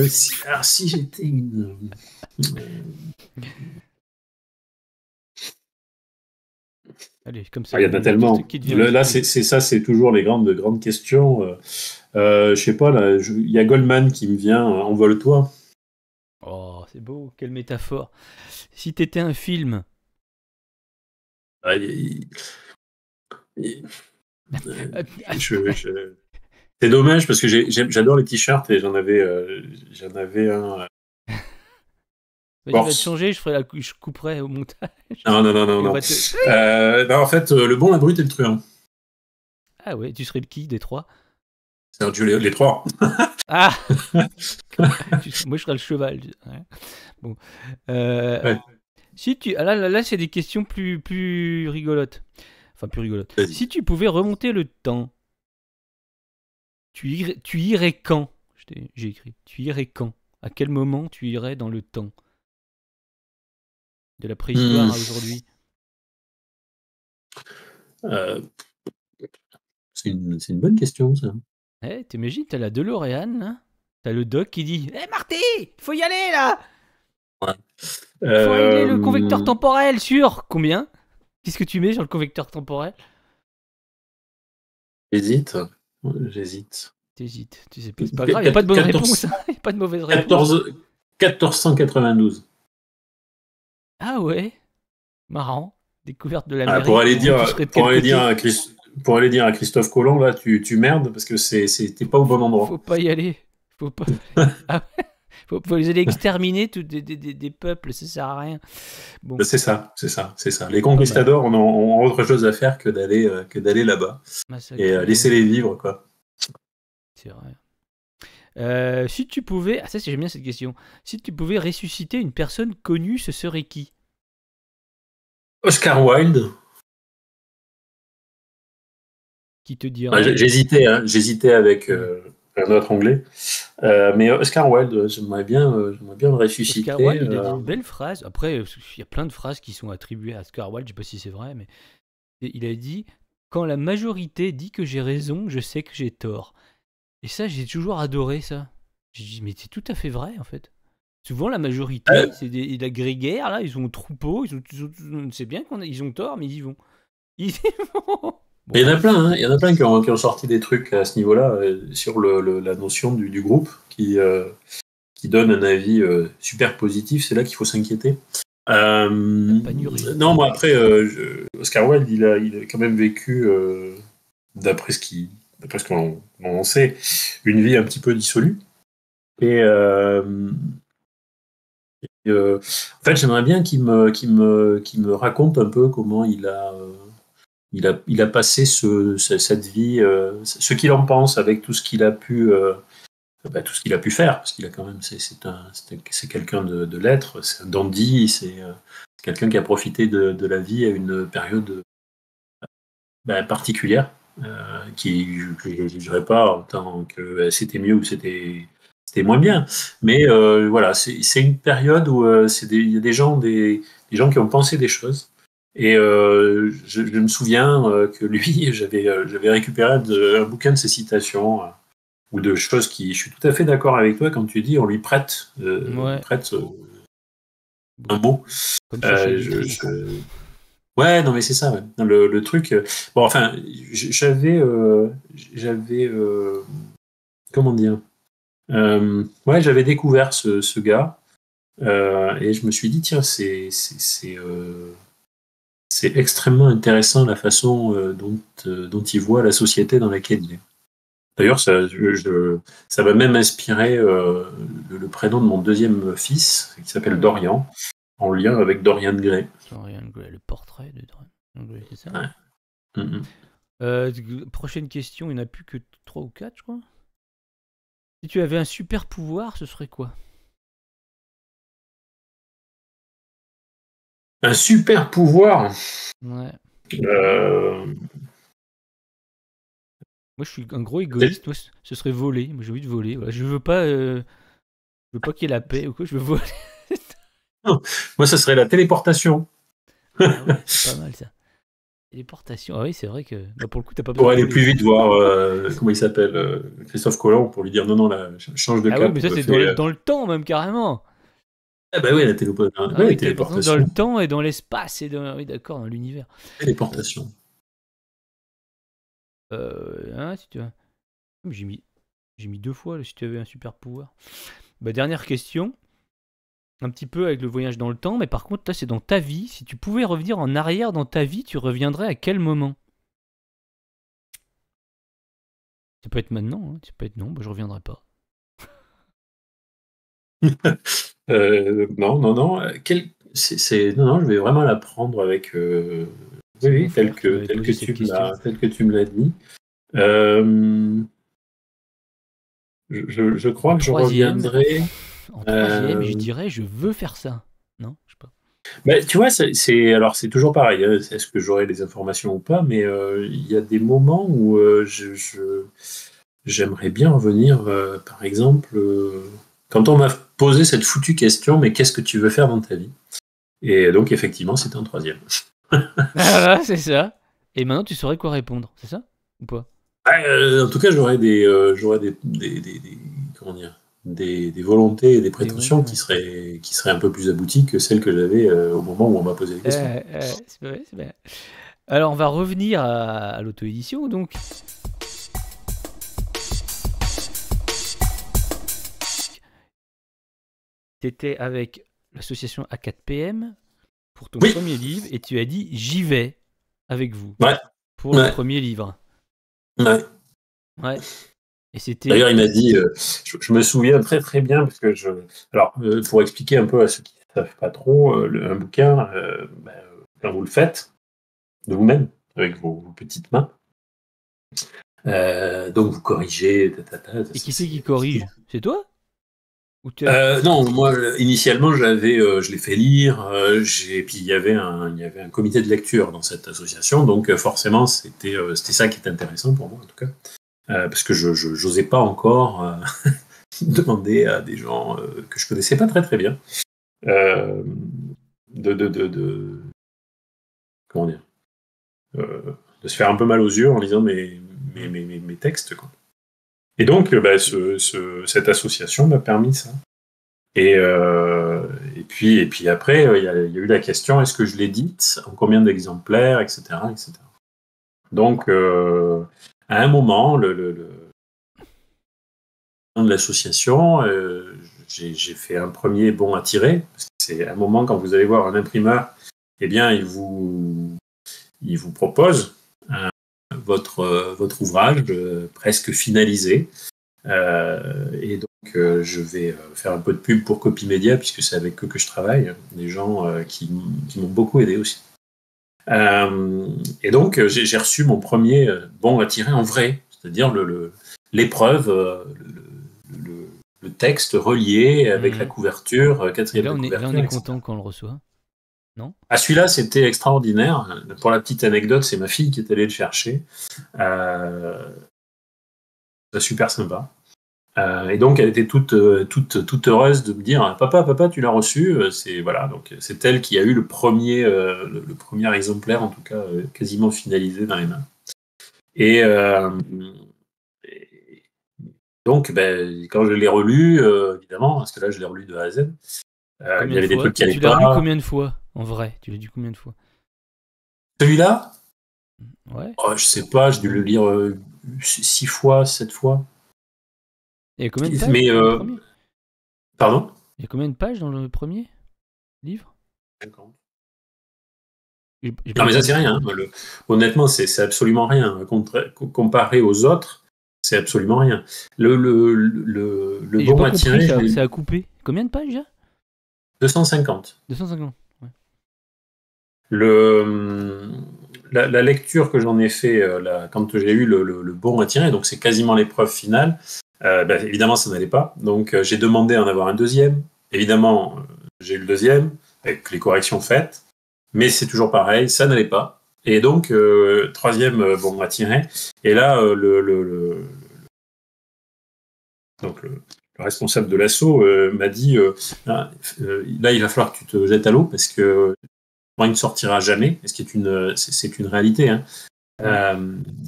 Si j'étais une... Allez, comme ça. Il y en a tellement. Là, c'est toujours les grandes questions. Je sais pas, là, il y a Goldman qui me vient, Envole-toi. Oh, c'est beau, quelle métaphore. Si t'étais un film. C'est dommage parce que j'adore les t-shirts et j'en avais un. Vas-y, va te changer, je couperai au montage. Non. Non, en fait, le bon, la brute et le truand. Ah ouais, tu serais le qui des trois? C'est les trois. Ah. Moi, je serais le cheval. Ouais. Bon. Ouais. Si tu... Là, c'est des questions plus rigolotes. Enfin, plus rigolotes. Vas-y. Si tu pouvais remonter le temps, tu irais quand? J'ai écrit. Tu irais quand? À quel moment tu irais dans le temps? De la préhistoire à aujourd'hui. C'est une bonne question, ça. T'imagines, t'as la DeLorean, là. T'as le doc qui dit Marty, faut y aller, là. Ouais. Faut aller le convecteur temporel sur combien? Qu'est-ce que tu mets sur le convecteur temporel? J'hésite. T'hésites. Tu sais pas, c'est pas grave, il n'y a pas de bonne réponse. Il n'y a pas de mauvaise réponse. 1492. Ah ouais, marrant. Découverte de l'Amérique. Pour aller dire à Christophe Colomb, là, tu merdes parce que t'es pas au bon endroit. Faut pas y aller. Faut pas. Faut les aller exterminer des peuples, ça sert à rien. Bon. C'est ça. Les conquistadors ont autre chose à faire que d'aller là-bas et laisser-les vivre, quoi. C'est vrai. Si tu pouvais, j'aime bien cette question. Si tu pouvais ressusciter une personne connue, ce serait qui? Oscar Wilde. Qui te dirait? J'hésitais avec un autre anglais, mais Oscar Wilde, j'aimerais bien le ressusciter. Oscar Wilde, il a dit une belle phrase. Après, il y a plein de phrases qui sont attribuées à Oscar Wilde. Je sais pas si c'est vrai, mais il a dit: quand la majorité dit que j'ai raison, je sais que j'ai tort. Et ça, j'ai toujours adoré ça. J'ai dit, mais c'est tout à fait vrai, en fait. Souvent, la majorité, c'est la grégaire, là, ils sont au troupeau, c'est bien qu'ils ont tort, mais ils y vont. Ils y vont. Bon, il y en a plein qui ont sorti des trucs à ce niveau-là, sur la notion du groupe, qui donne un avis super positif. C'est là qu'il faut s'inquiéter. Non, moi, après, Oscar Wilde, il a quand même vécu, d'après ce qu'on sait, une vie un petit peu dissolue. Et en fait, j'aimerais bien qu'il me raconte un peu comment il a passé cette vie, ce qu'il en pense avec tout ce qu'il a pu faire, parce qu'il a quand même, c'est quelqu'un de lettres, c'est un dandy, c'est quelqu'un qui a profité de la vie à une période particulière. Qui je ne jugerai pas en tant que c'était mieux ou c'était moins bien, mais voilà, c'est une période où il y a des gens qui ont pensé des choses, et je me souviens que lui, j'avais récupéré un bouquin de ses citations, ou de choses je suis tout à fait d'accord avec toi quand tu dis on lui prête un mot. Ouais, non, mais c'est ça. Ouais. Non, le truc. Bon, enfin, j'avais, comment dire. Ouais, j'avais découvert ce gars et je me suis dit tiens, c'est extrêmement intéressant la façon dont il voit la société dans laquelle il est. D'ailleurs, ça m'a même inspiré le prénom de mon deuxième fils, qui s'appelle Ah, Dorian, en lien avec Dorian Gray. Dorian Gray, le portrait de Dorian Gray, c'est ça? Ouais. Mm, Prochaine question, il n'y en a plus que 3 ou 4, je crois. Si tu avais un super pouvoir, ce serait quoi? Un super pouvoir. Ouais. Euh, Moi, je suis un gros égoïste. Moi, ce serait voler. Moi, j'ai envie de voler. Voilà. Je veux pas qu'il y ait la paix ou quoi. Je veux voler. Moi, ça serait la téléportation. Ah ouais, c'est pas mal ça. Téléportation. Ah oui, c'est vrai que bah, pour le coup, t'as pas besoin Pour de aller voler. plus vite voir, comment il s'appelle, Christophe Colomb, pour lui dire non, non, là, change de Ah oui, cap, mais ça, c'est dans le temps, même carrément. Ah bah oui, la téléportation. Ah Ouais, la oui, téléportation dans le téléportation. temps et dans l'espace. Oui, d'accord, dans l'univers. Téléportation. Si tu veux. J'ai mis 2 fois là, si tu avais un super pouvoir. Bah, dernière question. Un petit peu avec le voyage dans le temps, mais par contre, là, c'est dans ta vie. Si tu pouvais revenir en arrière dans ta vie, tu reviendrais à quel moment? Ça peut être maintenant, hein. Ça peut être non, bah, je reviendrai pas. Non, non, non. Non, non, je vais vraiment la prendre avec. Oui, C'est mon oui, frère qui m'avait posé cette question. tel que tu me l'as dit. Euh, je En crois que je troisième, reviendrai. en troisième, je euh, dirais je veux faire ça. Non, je sais pas. Tu vois, alors c'est toujours pareil. Hein, est-ce que j'aurai les informations ou pas? Mais il y a des moments où j'aimerais bien revenir. Par exemple, quand on m'a posé cette foutue question, mais qu'est-ce que tu veux faire dans ta vie? Et donc effectivement, c'était un troisième. Ah, c'est ça. Et maintenant, tu saurais quoi répondre, c'est ça? Ou pas? En tout cas, j'aurais comment dire, des volontés et des Des ouais, prétentions ouais. qui seraient un peu plus abouties que celles que j'avais au moment où on m'a posé les questions. C'est pas vrai, c'est pas vrai. Alors, on va revenir à l'auto-édition, donc. Tu étais avec l'association A4PM pour ton Oui, premier livre et tu as dit j'y vais avec vous ouais, pour le ouais, premier livre. ouais. Ouais. Et D'ailleurs, c'était. il m'a dit, je me souviens très très bien parce que alors pour expliquer un peu à ceux qui ne savent pas trop, un bouquin, quand vous le faites de vous-même avec vos petites mains, donc vous corrigez, Et qui c'est qui corrige? C'est toi? Ou Non, moi initialement je l'ai fait lire, puis il y avait un comité de lecture dans cette association, donc forcément c'était ça qui était intéressant pour moi en tout cas, parce que je n'osais pas encore demander à des gens que je connaissais pas très très bien euh, de comment dire de se faire un peu mal aux yeux en lisant mes textes quoi. Et donc cette association m'a permis ça. Et puis après, il y a eu la question, est-ce que je l'édite, en combien d'exemplaires, etc., etc. Donc, à un moment, le nom de l'association, j'ai fait un premier bon à tirer. Parce que c'est un moment, quand vous allez voir un imprimeur, eh bien, il vous propose votre ouvrage presque finalisé. Et donc, je vais faire un peu de pub pour Copymedia, puisque c'est avec eux que je travaille, des gens qui m'ont beaucoup aidé aussi. Et donc, j'ai reçu mon premier bon à tirer en vrai, c'est-à-dire l'épreuve, le texte relié avec la Mhm. couverture, Et quatrième de là, on est couverture, etc. content quand on le reçoit, non? Ah, celui-là, c'était extraordinaire. Pour la petite anecdote, c'est ma fille qui est allée le chercher. C'est super sympa. Et donc, elle était toute heureuse de me dire, papa, tu l'as reçu. Voilà, donc c'est elle qui a eu le premier exemplaire, en tout cas, quasiment finalisé dans les mains. Et, et donc, quand je l'ai relu, évidemment, parce que là, je l'ai relu de A à Z, il y Combien de avait des fois? trucs qui n'allaient Tu l'as relu pas. combien de fois? En vrai, tu l'as lu combien de fois? Celui-là, Ouais. je sais pas, j'ai dû le lire 6 fois, 7 fois. Il y a combien de pages Mais, dans le premier? pardon? Il y a combien de pages dans le premier livre? J'ai pas Non, mais ça, entendu. c'est rien. Honnêtement, c'est absolument rien. Comparé aux autres, c'est absolument rien. Le Et j'ai bon pas à compris, tirer, je l'ai ça a coupé. Combien de pages déjà? 250. 250. Ouais. La lecture que j'en ai fait quand j'ai eu le bon à tirer, donc c'est quasiment l'épreuve finale, évidemment, ça n'allait pas. Donc, j'ai demandé à en avoir un deuxième. Évidemment, j'ai eu le deuxième, avec les corrections faites. Mais c'est toujours pareil, ça n'allait pas. Et donc, troisième bon à tirer. Et là, donc le responsable de l'assaut m'a dit là, il va falloir que tu te jettes à l'eau parce que il ne sortira jamais, ce qui est c'est une réalité. Hein.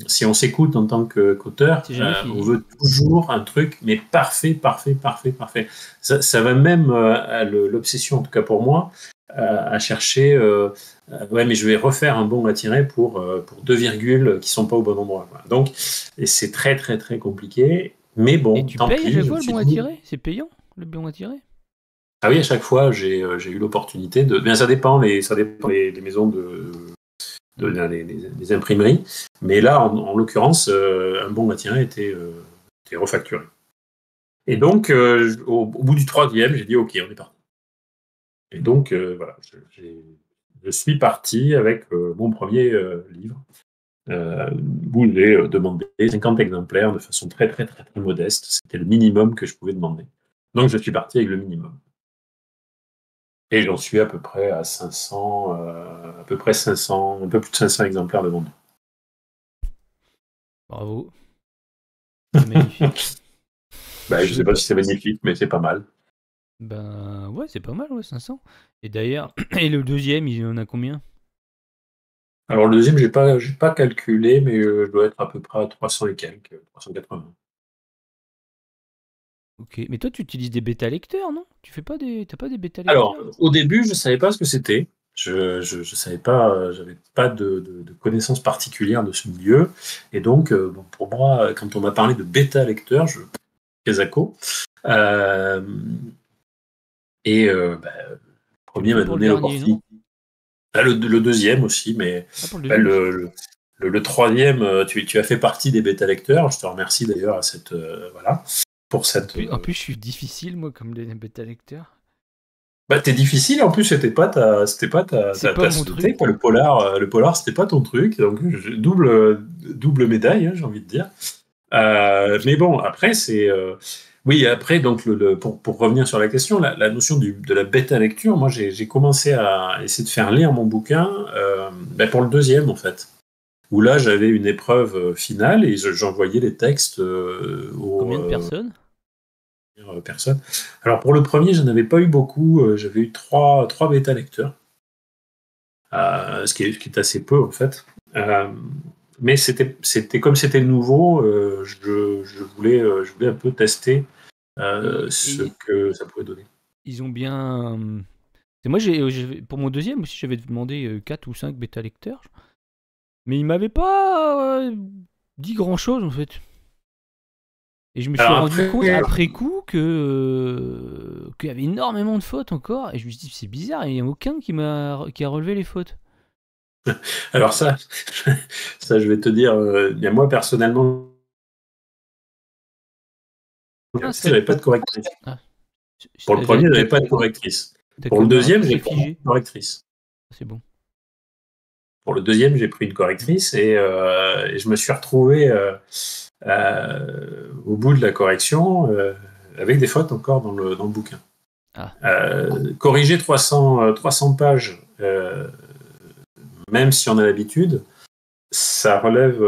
Si on s'écoute en tant qu'auteur, C'est jamais fini. on veut toujours un truc, mais parfait. Ça va même à l'obsession, en tout cas pour moi, à chercher. Ouais, mais je vais refaire un bon à tirer pour 2 virgules qui sont pas au bon endroit. Quoi. Donc, et c'est très compliqué. Mais Et bon, tu tant payes à pis. chaque Je fois me le suis bon à dit, tirer? C'est payant, le bon à tirer? ah oui, à chaque fois, j'ai eu l'opportunité de. Bien, ça dépend les maisons les imprimeries. Mais là, en l'occurrence, un bon à tirer était refacturé. Et donc, au bout du troisième, j'ai dit OK, on est parti. Et donc, voilà, je suis parti avec mon premier livre, où j'ai demandé 50 exemplaires de façon très modeste. C'était le minimum que je pouvais demander. Donc, je suis parti avec le minimum. Et j'en suis à peu près à 500, un peu plus de 500 exemplaires de vendus. Bravo. C'est magnifique. Je Je sais sais pas pas. si c'est magnifique, mais c'est pas mal. Ben ouais, c'est pas mal, ouais, 500. Et d'ailleurs, et le deuxième, il en a combien? Alors le deuxième, j'ai pas calculé, mais je dois être à peu près à 300 et quelques, 380. Ok. Mais toi, tu utilises des bêta lecteurs, non? T'as pas des bêta Alors, lecteurs? au début, je savais pas ce que c'était. Je savais pas, j'avais pas de connaissances particulières de ce milieu. Et donc, bon, pour moi, quand on m'a parlé de bêta lecteur, Kazako. Euh, et le Tu le premier fais m'a pour le donné dernier, non? l'opportunité. Ah, le deuxième aussi, mais Ah, pour le deuxième aussi. le troisième, tu as fait partie des bêta lecteurs. Je te remercie d'ailleurs pour cette. En plus, je suis difficile, moi, comme les bêta lecteurs. T'es difficile. En plus, c'était pas C'est pas ta mon spécialité, truc. quoi. Le polar, c'était pas ton truc. Donc double médaille, hein, j'ai envie de dire. Mais bon, après c'est. Oui, après donc pour revenir sur la question, la notion de la bêta lecture, moi j'ai commencé à essayer de faire lire mon bouquin pour le deuxième en fait, où là j'avais une épreuve finale et j'envoyais les textes Combien aux de personnes? personnes. Alors pour le premier, je n'avais pas eu beaucoup, j'avais eu trois bêta lecteurs, ce qui est assez peu en fait. Mais c'était comme c'était nouveau, je voulais un peu tester ce Et que ça pouvait donner. ils ont bien. Et moi, pour mon deuxième aussi, j'avais demandé 4 ou 5 bêta lecteurs. Mais ils m'avaient pas dit grand chose en fait. Et je me suis Alors rendu compte après, après coup qu'il y avait énormément de fautes encore. Et je me suis dit, c'est bizarre, il n'y a aucun qui a relevé les fautes. alors ça je vais te dire, bien moi personnellement, Ah, j'avais pas de correctrice. Ah, Pour le premier, j'avais pas de correctrice. t'as Pour que le moi, deuxième, j'ai c'est pris figé. une correctrice. C'est bon. Pour le deuxième, j'ai pris une correctrice et je me suis retrouvé au bout de la correction avec des fautes encore dans le bouquin. Ah. Corriger 300 pages, même si on a l'habitude, ça relève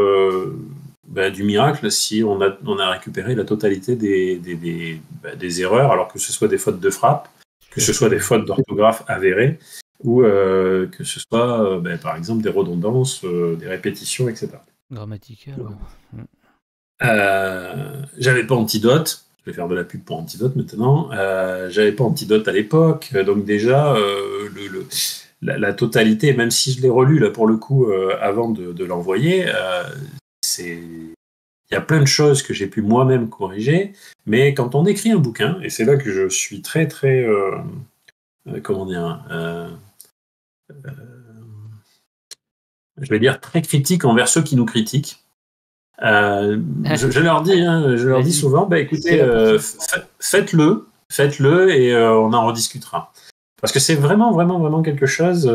du miracle si on a récupéré la totalité des erreurs, alors que ce soit des fautes de frappe, que ce soit des fautes d'orthographe avérées, ou que ce soit, par exemple, des redondances, des répétitions, etc. Grammatical, ouais. J'avais pas Antidote. Je vais faire de la pub pour Antidote maintenant. J'avais pas Antidote à l'époque, donc déjà la totalité, même si je l'ai relu là pour le coup avant de l'envoyer, il y a plein de choses que j'ai pu moi-même corriger, mais quand on écrit un bouquin, et c'est là que je suis très très comment dire, je vais dire très critique envers ceux qui nous critiquent. Je leur dis souvent, écoutez, faites-le et on en rediscutera. Parce que c'est vraiment, vraiment, vraiment quelque chose.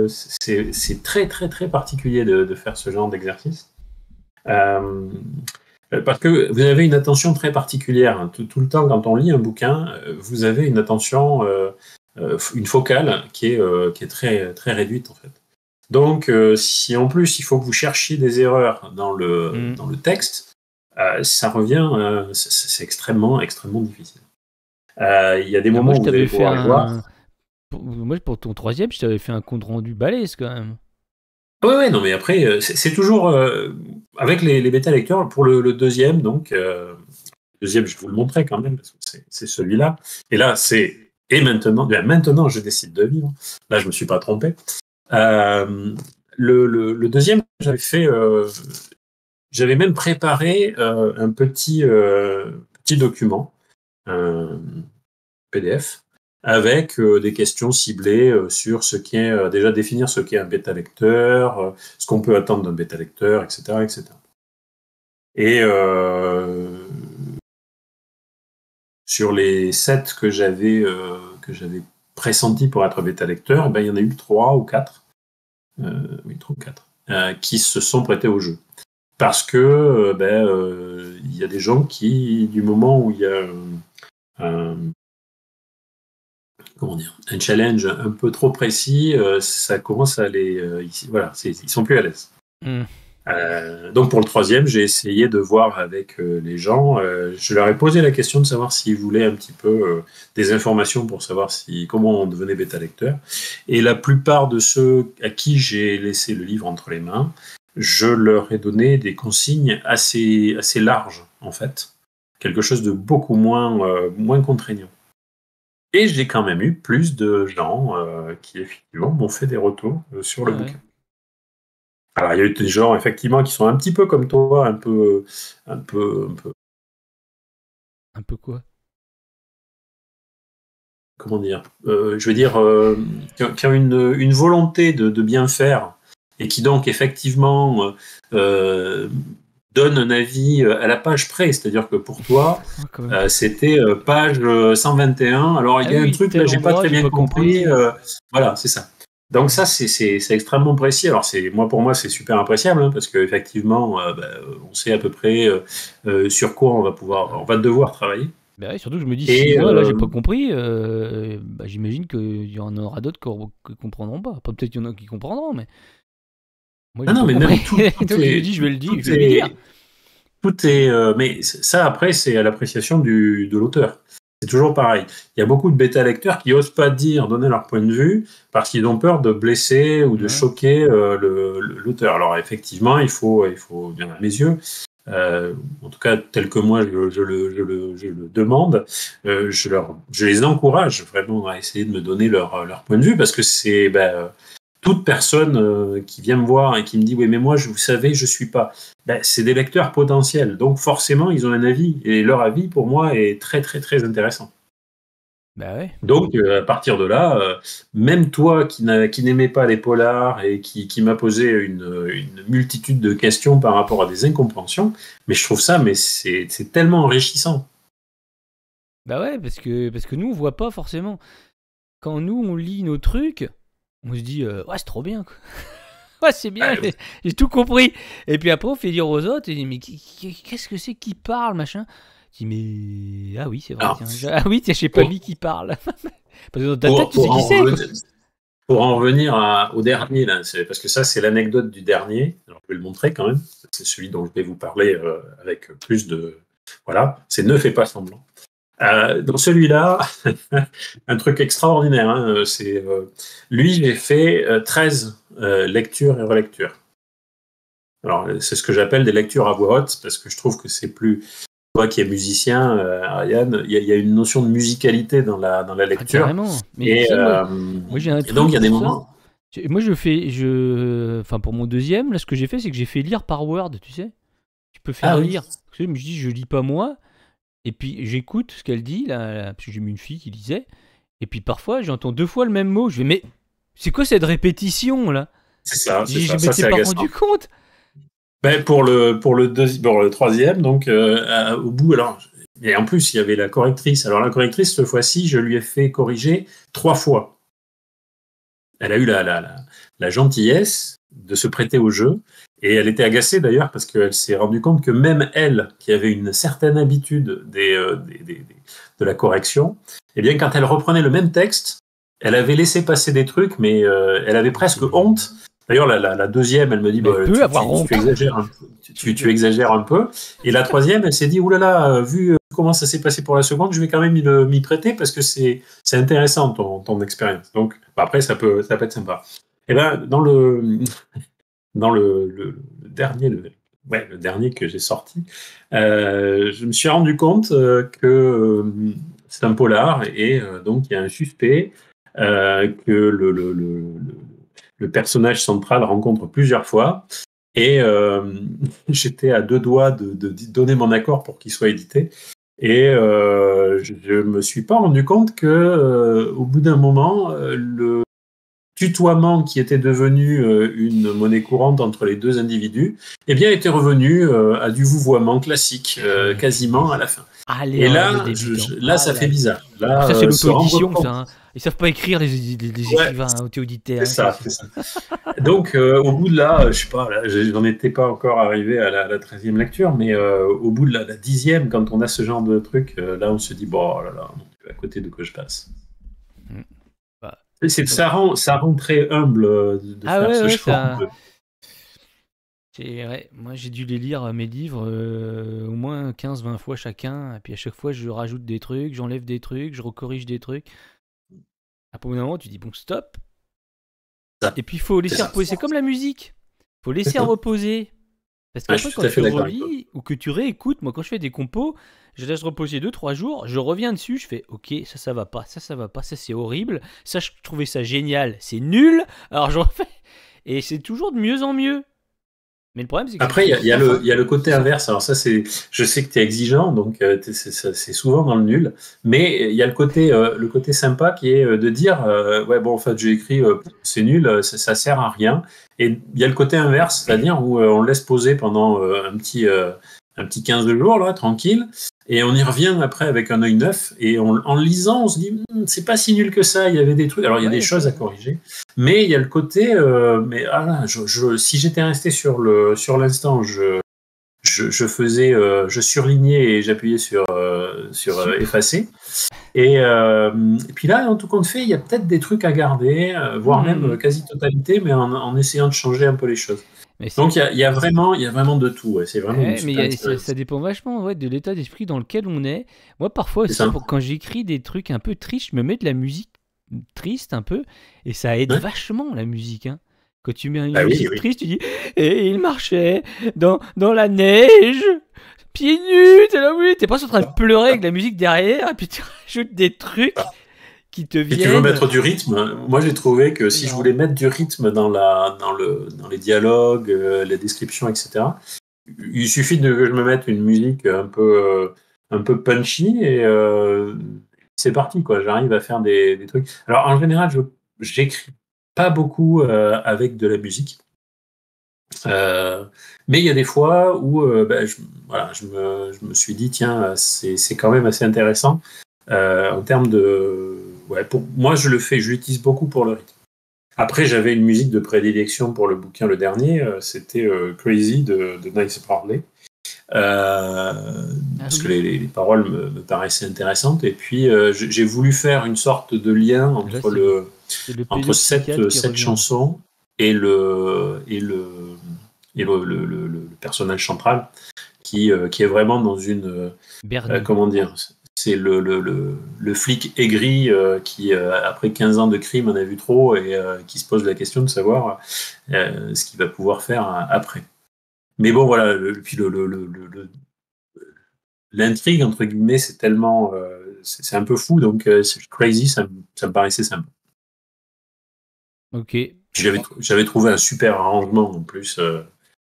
C'est très, très, très particulier de faire ce genre d'exercice. Parce que vous avez une attention très particulière. Tout le temps, quand on lit un bouquin, vous avez une attention, une focale qui est très, très réduite en fait. Donc, si en plus il faut que vous cherchiez des erreurs dans le texte, ça revient, c'est extrêmement, extrêmement difficile. Il y a des moments où vous allez pouvoir le voir. Moi, pour ton 3e, je t'avais fait un compte rendu balèze quand même. Ouais, non, mais après, c'est toujours avec les bêta-lecteurs pour le 2e, donc le 2e, je vais vous le montrer quand même, parce que c'est celui-là. Et là, et maintenant, je décide de vivre. Là, je me suis pas trompé. Le 2e, j'avais même préparé un petit document, un PDF, avec des questions ciblées sur ce qui est déjà définir ce qu'est un bêta-lecteur, ce qu'on peut attendre d'un bêta-lecteur, etc., etc. Et sur les 7 que j'avais pressentis pour être bêta-lecteur, il y en a eu 3 ou 4. Oui, 3 ou 4, qui se sont prêtés au jeu. Parce que il y a des gens qui, du moment où il y a un challenge un peu trop précis, ça commence à ils sont plus à l'aise. Donc pour le 3e, j'ai essayé de voir avec les gens. Je leur ai posé la question de savoir s'ils voulaient un petit peu des informations pour savoir comment on devenait bêta-lecteur. Et la plupart de ceux à qui j'ai laissé le livre entre les mains, je leur ai donné des consignes assez larges, en fait. Quelque chose de beaucoup moins contraignant. Et j'ai quand même eu plus de gens qui, effectivement, m'ont fait des retours sur le bouquin. Alors, il y a eu des gens, effectivement, qui sont un petit peu comme toi, un peu quoi? Comment dire je veux dire, qui ont une volonté de bien faire et qui donc, effectivement, donne un avis à la page près. C'est-à-dire que pour toi, c'était page 121. Alors, il y a un truc là, j'ai pas très bien compris. Voilà, c'est ça. Donc ça, c'est extrêmement précis. Alors pour moi, c'est super appréciable parce qu'effectivement, on sait à peu près sur quoi on va devoir travailler. Ouais, surtout, je me dis, si moi, là, j'ai pas compris, j'imagine qu'il y en aura d'autres qui comprendront pas. Peut-être qu'il y en a qui comprendront, mais moi, non, mais même tout donc je vais le dire. Tout est, mais ça après, c'est à l'appréciation de l'auteur. C'est toujours pareil. Il y a beaucoup de bêta-lecteurs qui n'osent pas donner leur point de vue parce qu'ils ont peur de blesser ou de choquer l'auteur. Alors effectivement, il faut bien à mes yeux, en tout cas tel que moi je le demande, je les encourage vraiment à essayer de me donner leur point de vue parce que c'est toute personne qui vient me voir et qui me dit oui mais moi vous savez je suis pas, c'est des lecteurs potentiels donc forcément ils ont un avis et leur avis pour moi est très très très intéressant. Ouais. Donc à partir de là, même toi qui n'aimais pas les polars et qui m'a posé une multitude de questions par rapport à des incompréhensions, mais je trouve ça c'est tellement enrichissant. Ouais, parce que nous on voit pas forcément. Quand nous on lit nos trucs, on se dit ouais c'est trop bien quoi. Ouais c'est bien, j'ai tout compris. Et puis après on fait dire aux autres, et dit mais qu'est-ce que c'est qui parle machin. Je dis mais ah oui c'est vrai. Ah oui tiens, je sais pas lui qui parle. Parce que dans ta tête tu sais qui c'est. Pour en revenir au dernier là, parce que ça c'est l'anecdote du dernier. Alors je vais le montrer quand même. C'est celui dont je vais vous parler avec plus de c'est ne fais pas semblant. Dans celui-là, un truc extraordinaire, c'est lui, j'ai fait 13 lectures et relectures. Alors, c'est ce que j'appelle des lectures à voix haute, parce que je trouve que c'est plus... Toi qui es musicien, Ariane, il y a une notion de musicalité dans la lecture. Carrément. Mais moi j'ai un truc. Donc, il y a des moments... Moi, enfin, pour mon deuxième, là, ce que j'ai fait, c'est que j'ai fait lire par Word, tu sais. Tu peux faire Ah oui. lire. Parce que je me dis, je lis pas moi, et puis j'écoute ce qu'elle dit, là, parce que j'ai mis une fille qui lisait, et puis parfois, j'entends 2 fois le même mot. Je vais, mais c'est quoi cette répétition, là? C'est ça, c'est Je ça. Ça, m'étais c'est pas agaçant. rendu compte. Ben, pour le troisième, donc au bout, alors, et en plus, il y avait la correctrice. Alors, la correctrice, cette fois-ci, je lui ai fait corriger 3 fois. Elle a eu la gentillesse de se prêter au jeu. Et elle était agacée d'ailleurs parce qu'elle s'est rendue compte que même elle, qui avait une certaine habitude de la correction, eh bien, quand elle reprenait le même texte, elle avait laissé passer des trucs, mais elle avait presque honte. D'ailleurs, la deuxième, elle me dit Mais elle bah, peut avoir tu honte. exagères un peu. Tu exagères un peu. Et la troisième, elle s'est dit oulala, vu comment ça s'est passé pour la seconde, je vais quand même m'y prêter parce que c'est intéressant ton expérience. Donc, bah, après, ça peut être sympa. Et ben, dans le dernier, le dernier que j'ai sorti, je me suis rendu compte que c'est un polar et donc il y a un suspect que le personnage central rencontre plusieurs fois. Et j'étais à 2 doigts de donner mon accord pour qu'il soit édité. Et je me suis pas rendu compte que, au bout d'un moment, le tutoiement qui était devenu une monnaie courante entre les deux individus, eh bien, était revenu à du vouvoiement classique, quasiment à la fin. Ah, Et l'erreur de là, débutant. là, Ah ça là fait là. bizarre. Alors Là, ça, c'est se rendre l'auto-édition, ça. compte. Hein. Ils savent pas écrire les Ouais, écrivains auto-édités. c'est Hein. ça, c'est ça. Donc, au bout de je sais pas, là, j'en étais pas encore arrivé à la 13e lecture, mais au bout de la 10e, quand on a ce genre de truc, là, on se dit, bon, oh là là, mon Dieu, à côté de quoi je passe. Mm. Bah, Ça rend très humble de ah faire ouais, ce ouais, genre ça. de. Ouais, moi, j'ai dû les lire, mes livres, au moins 15-20 fois chacun. Et puis à chaque fois, je rajoute des trucs, j'enlève des trucs, je recorrige des trucs. À un moment, tu dis, bon, stop. Ça, Et puis, il faut c'est laisser ça. reposer. C'est comme la musique. Il faut C'est laisser ça. reposer. Parce Ouais, je qu'après, suis tout quand à tu fait d'accord avec toi. relis ou que tu réécoutes, moi, quand je fais des compos, je laisse reposer 2-3 jours, je reviens dessus, je fais ok, ça va pas, ça va pas, ça c'est horrible, ça je trouvais ça génial, c'est nul, alors je refais. Et c'est toujours de mieux en mieux. Mais le problème, c'est que Après, il c'est y a sans fin. le côté inverse. Alors ça, je sais que tu es exigeant, donc c'est souvent dans le nul. Mais il y a le côté sympa qui est de dire, ouais, bon, en fait, j'ai écrit, c'est nul, ça sert à rien. Et il y a le côté inverse, c'est-à-dire où on le laisse poser pendant un petit 15 jours, là, tranquille. Et on y revient après avec un œil neuf. Et en le lisant, on se dit, c'est pas si nul que ça. Il y avait des trucs. Alors, il y a Ouais, des il y a ça choses à aussi. corriger. Mais il y a le côté, mais là, si j'étais resté sur l'instant, je surlignais et j'appuyais sur Sup. effacer. Et puis là, en tout compte fait, il y a peut-être des trucs à garder, voire même Mhm. quasi-totalité, mais en essayant de changer un peu les choses. Mais Donc il y a vraiment de tout. Ouais. C'est vraiment une mais super ça expérience. dépend vachement, ouais, de l'état d'esprit dans lequel on est. Moi, parfois C'est aussi, ça. quand j'écris des trucs un peu tristes, je me mets de la musique triste un peu, et ça aide Ouais. vachement la musique. Hein. Quand tu mets une Bah oui, musique oui. triste, tu dis et il marchait dans la neige, pieds nus. T'es là, oui, t'es pas en train de pleurer avec la musique derrière, et puis tu rajoutes des trucs qui te Si tu veux viennent. mettre du rythme, moi j'ai trouvé que C'est si je marrant. voulais mettre du rythme dans les dialogues, les descriptions, etc., il suffit que je me mette une musique un peu punchy et c'est parti, quoi. J'arrive à faire des trucs. Alors en général, j'écris pas beaucoup avec de la musique. Euh, mais il y a des fois où voilà, je me suis dit, tiens, c'est quand même assez intéressant en termes de. Ouais, pour moi, je l'utilise beaucoup pour le rythme. Après, j'avais une musique de prédilection pour le bouquin, le dernier, c'était Crazy de Nice Parley. Ah Parce que oui. les paroles me paraissaient intéressantes. Et puis, j'ai voulu faire une sorte de lien Là, entre, c'est le entre cette, pédopsychiatre qui cette revient. chanson et le personnage central qui est vraiment dans une. Bernie. Comment dire? C'est le flic aigri qui, après 15 ans de crime, en a vu trop et qui se pose la question de savoir ce qu'il va pouvoir faire après. Mais bon, voilà, puis l'intrigue, entre guillemets, c'est tellement. C'est un peu fou, donc Crazy, ça me paraissait sympa. Ok. J'avais trouvé un super arrangement en plus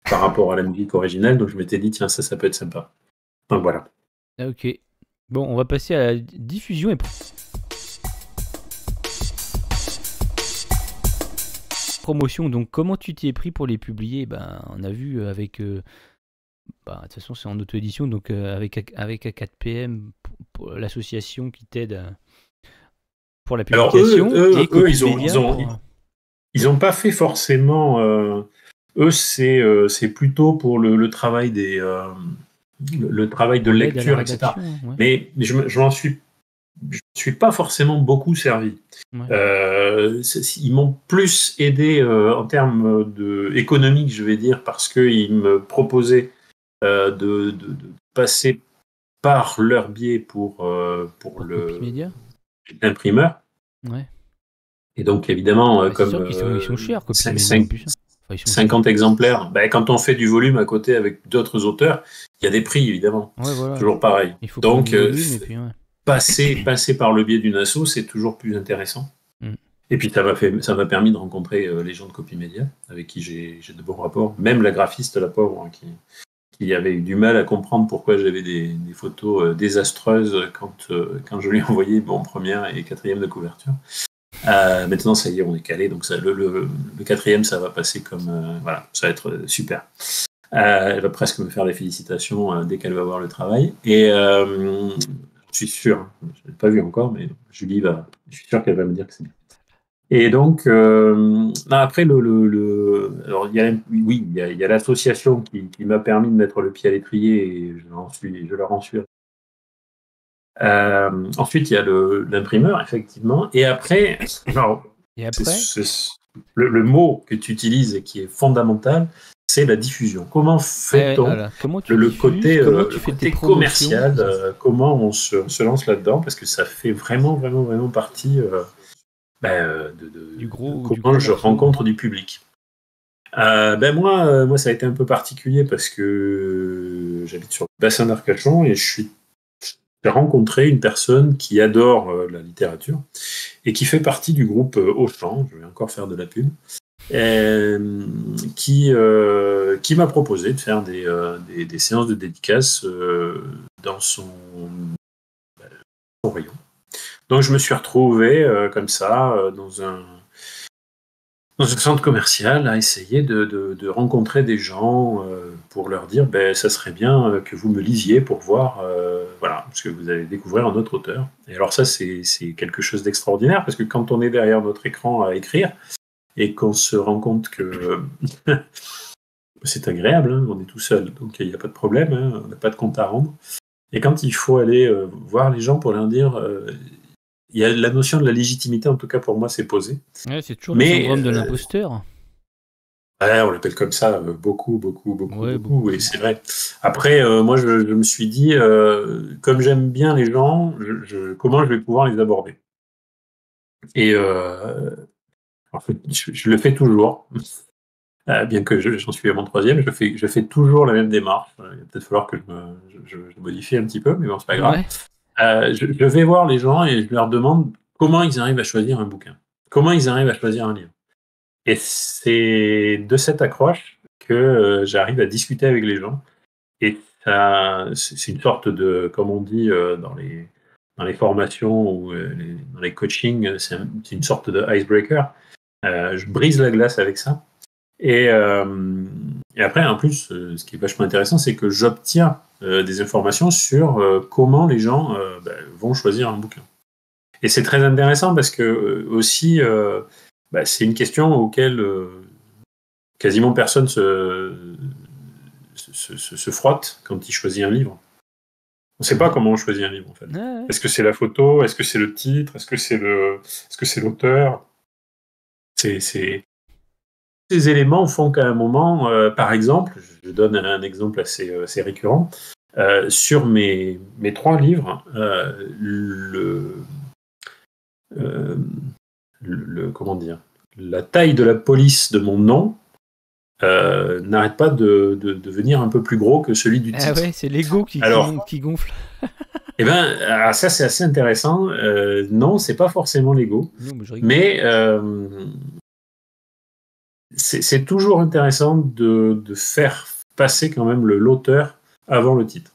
par rapport à la musique originelle, donc je m'étais dit tiens ça peut être sympa. Donc voilà. Ah, ok. Bon, on va passer à la diffusion et promotion. Donc, comment tu t'y es pris pour les publier? Ben, on a vu avec. De toute façon, c'est en auto-édition, donc avec A4PM, pour l'association qui t'aide pour la Alors publication. Et eux Copymedia ils ont pas fait forcément. Eux c'est plutôt pour le travail le travail de pour l'aide à la lecture, etc. rédaction, hein, ouais. Mais je m'en suis pas forcément beaucoup servi. Ouais. Ils m'ont plus aidé en termes économiques, je vais dire, parce qu'ils me proposaient de passer par leur biais pour Copymedia. l'imprimeur. Ouais. Et donc, évidemment, C'est comme sûr qu'ils sont chers, Copymedia, en plus. Enfin, ils sont 50 exemplaires, quand on fait du volume à côté avec d'autres auteurs, il y a des prix, évidemment. Ouais, voilà. Toujours pareil. Il faut Donc, du volume, et puis, ouais. passer par le biais d'une asso, c'est toujours plus intéressant. Et puis, ça m'a permis de rencontrer les gens de Copymedia, avec qui j'ai de bons rapports. Même la graphiste, la pauvre, qui avait eu du mal à comprendre pourquoi j'avais des photos désastreuses quand je lui ai envoyé première et quatrième de couverture. Maintenant, ça y est, on est calé, donc le quatrième, ça va passer comme... voilà, ça va être super. Elle va presque me faire les félicitations dès qu'elle va voir le travail. Et je suis sûr, je ne l'ai pas vu encore, mais Julie je suis sûr qu'elle va me dire que c'est bien. Et donc, après, alors, il y a l'association qui m'a permis de mettre le pied à l'étrier et je leur en suis. Ensuite, il y a l'imprimeur, effectivement. Et après, le mot que tu utilises et qui est fondamental, c'est la diffusion. Comment fait-on le côté commercial, comment on se lance là-dedans, parce que ça fait vraiment, vraiment, vraiment partie comment je rencontre du public. Moi, ça a été un peu particulier parce que j'habite sur le bassin d'Arcachon et j'ai rencontré une personne qui adore la littérature et qui fait partie du groupe Auchan, je vais encore faire de la pub, qui m'a proposé de faire des séances de dédicaces dans son rayon. Donc je me suis retrouvé comme ça dans un centre commercial à essayer de rencontrer des gens pour leur dire ça serait bien que vous me lisiez pour voir voilà, parce que vous allez découvrir un autre auteur. Et alors ça c'est quelque chose d'extraordinaire parce que quand on est derrière notre écran à écrire et qu'on se rend compte que c'est agréable, hein, on est tout seul, donc il n'y a pas de problème, hein, on n'a pas de compte à rendre. Et quand il faut aller voir les gens pour leur dire il y a la notion de la légitimité, en tout cas pour moi, c'est posé. Ouais, c'est toujours le syndrome de l'imposteur. Ouais, on l'appelle comme ça beaucoup, et c'est vrai. Après, moi, je me suis dit, comme j'aime bien les gens, comment je vais pouvoir les aborder? Et en fait, je le fais toujours. Bien que j'en suis à mon troisième, je fais toujours la même démarche. Il va peut-être falloir que je modifie un petit peu, mais bon, c'est pas grave. Ouais. Je vais voir les gens et je leur demande comment ils arrivent à choisir un bouquin, comment ils arrivent à choisir un livre. Et c'est de cette accroche que j'arrive à discuter avec les gens. Et c'est une sorte de, comme on dit dans les formations ou dans les coachings, c'est une sorte de icebreaker. Je brise la glace avec ça. Et après, en plus, ce qui est vachement intéressant, c'est que j'obtiens des informations sur comment les gens vont choisir un bouquin. Et c'est très intéressant parce que aussi, c'est une question auquel quasiment personne se frotte quand il choisit un livre. On ne sait pas comment on choisit un livre, en fait. Ouais. Est-ce que c'est la photo? Est-ce que c'est le titre? Est-ce que c'est l'auteur? Ces éléments font qu'à un moment, par exemple, je donne un exemple assez récurrent, sur mes 3 livres, comment dire, la taille de la police de mon nom n'arrête pas de devenir un peu plus gros que celui du titre. Ah ouais, c'est l'ego qui gonfle. Eh bien, ça c'est assez intéressant. Non, c'est pas forcément l'ego, mais c'est toujours intéressant de faire passer quand même l'auteur avant le titre.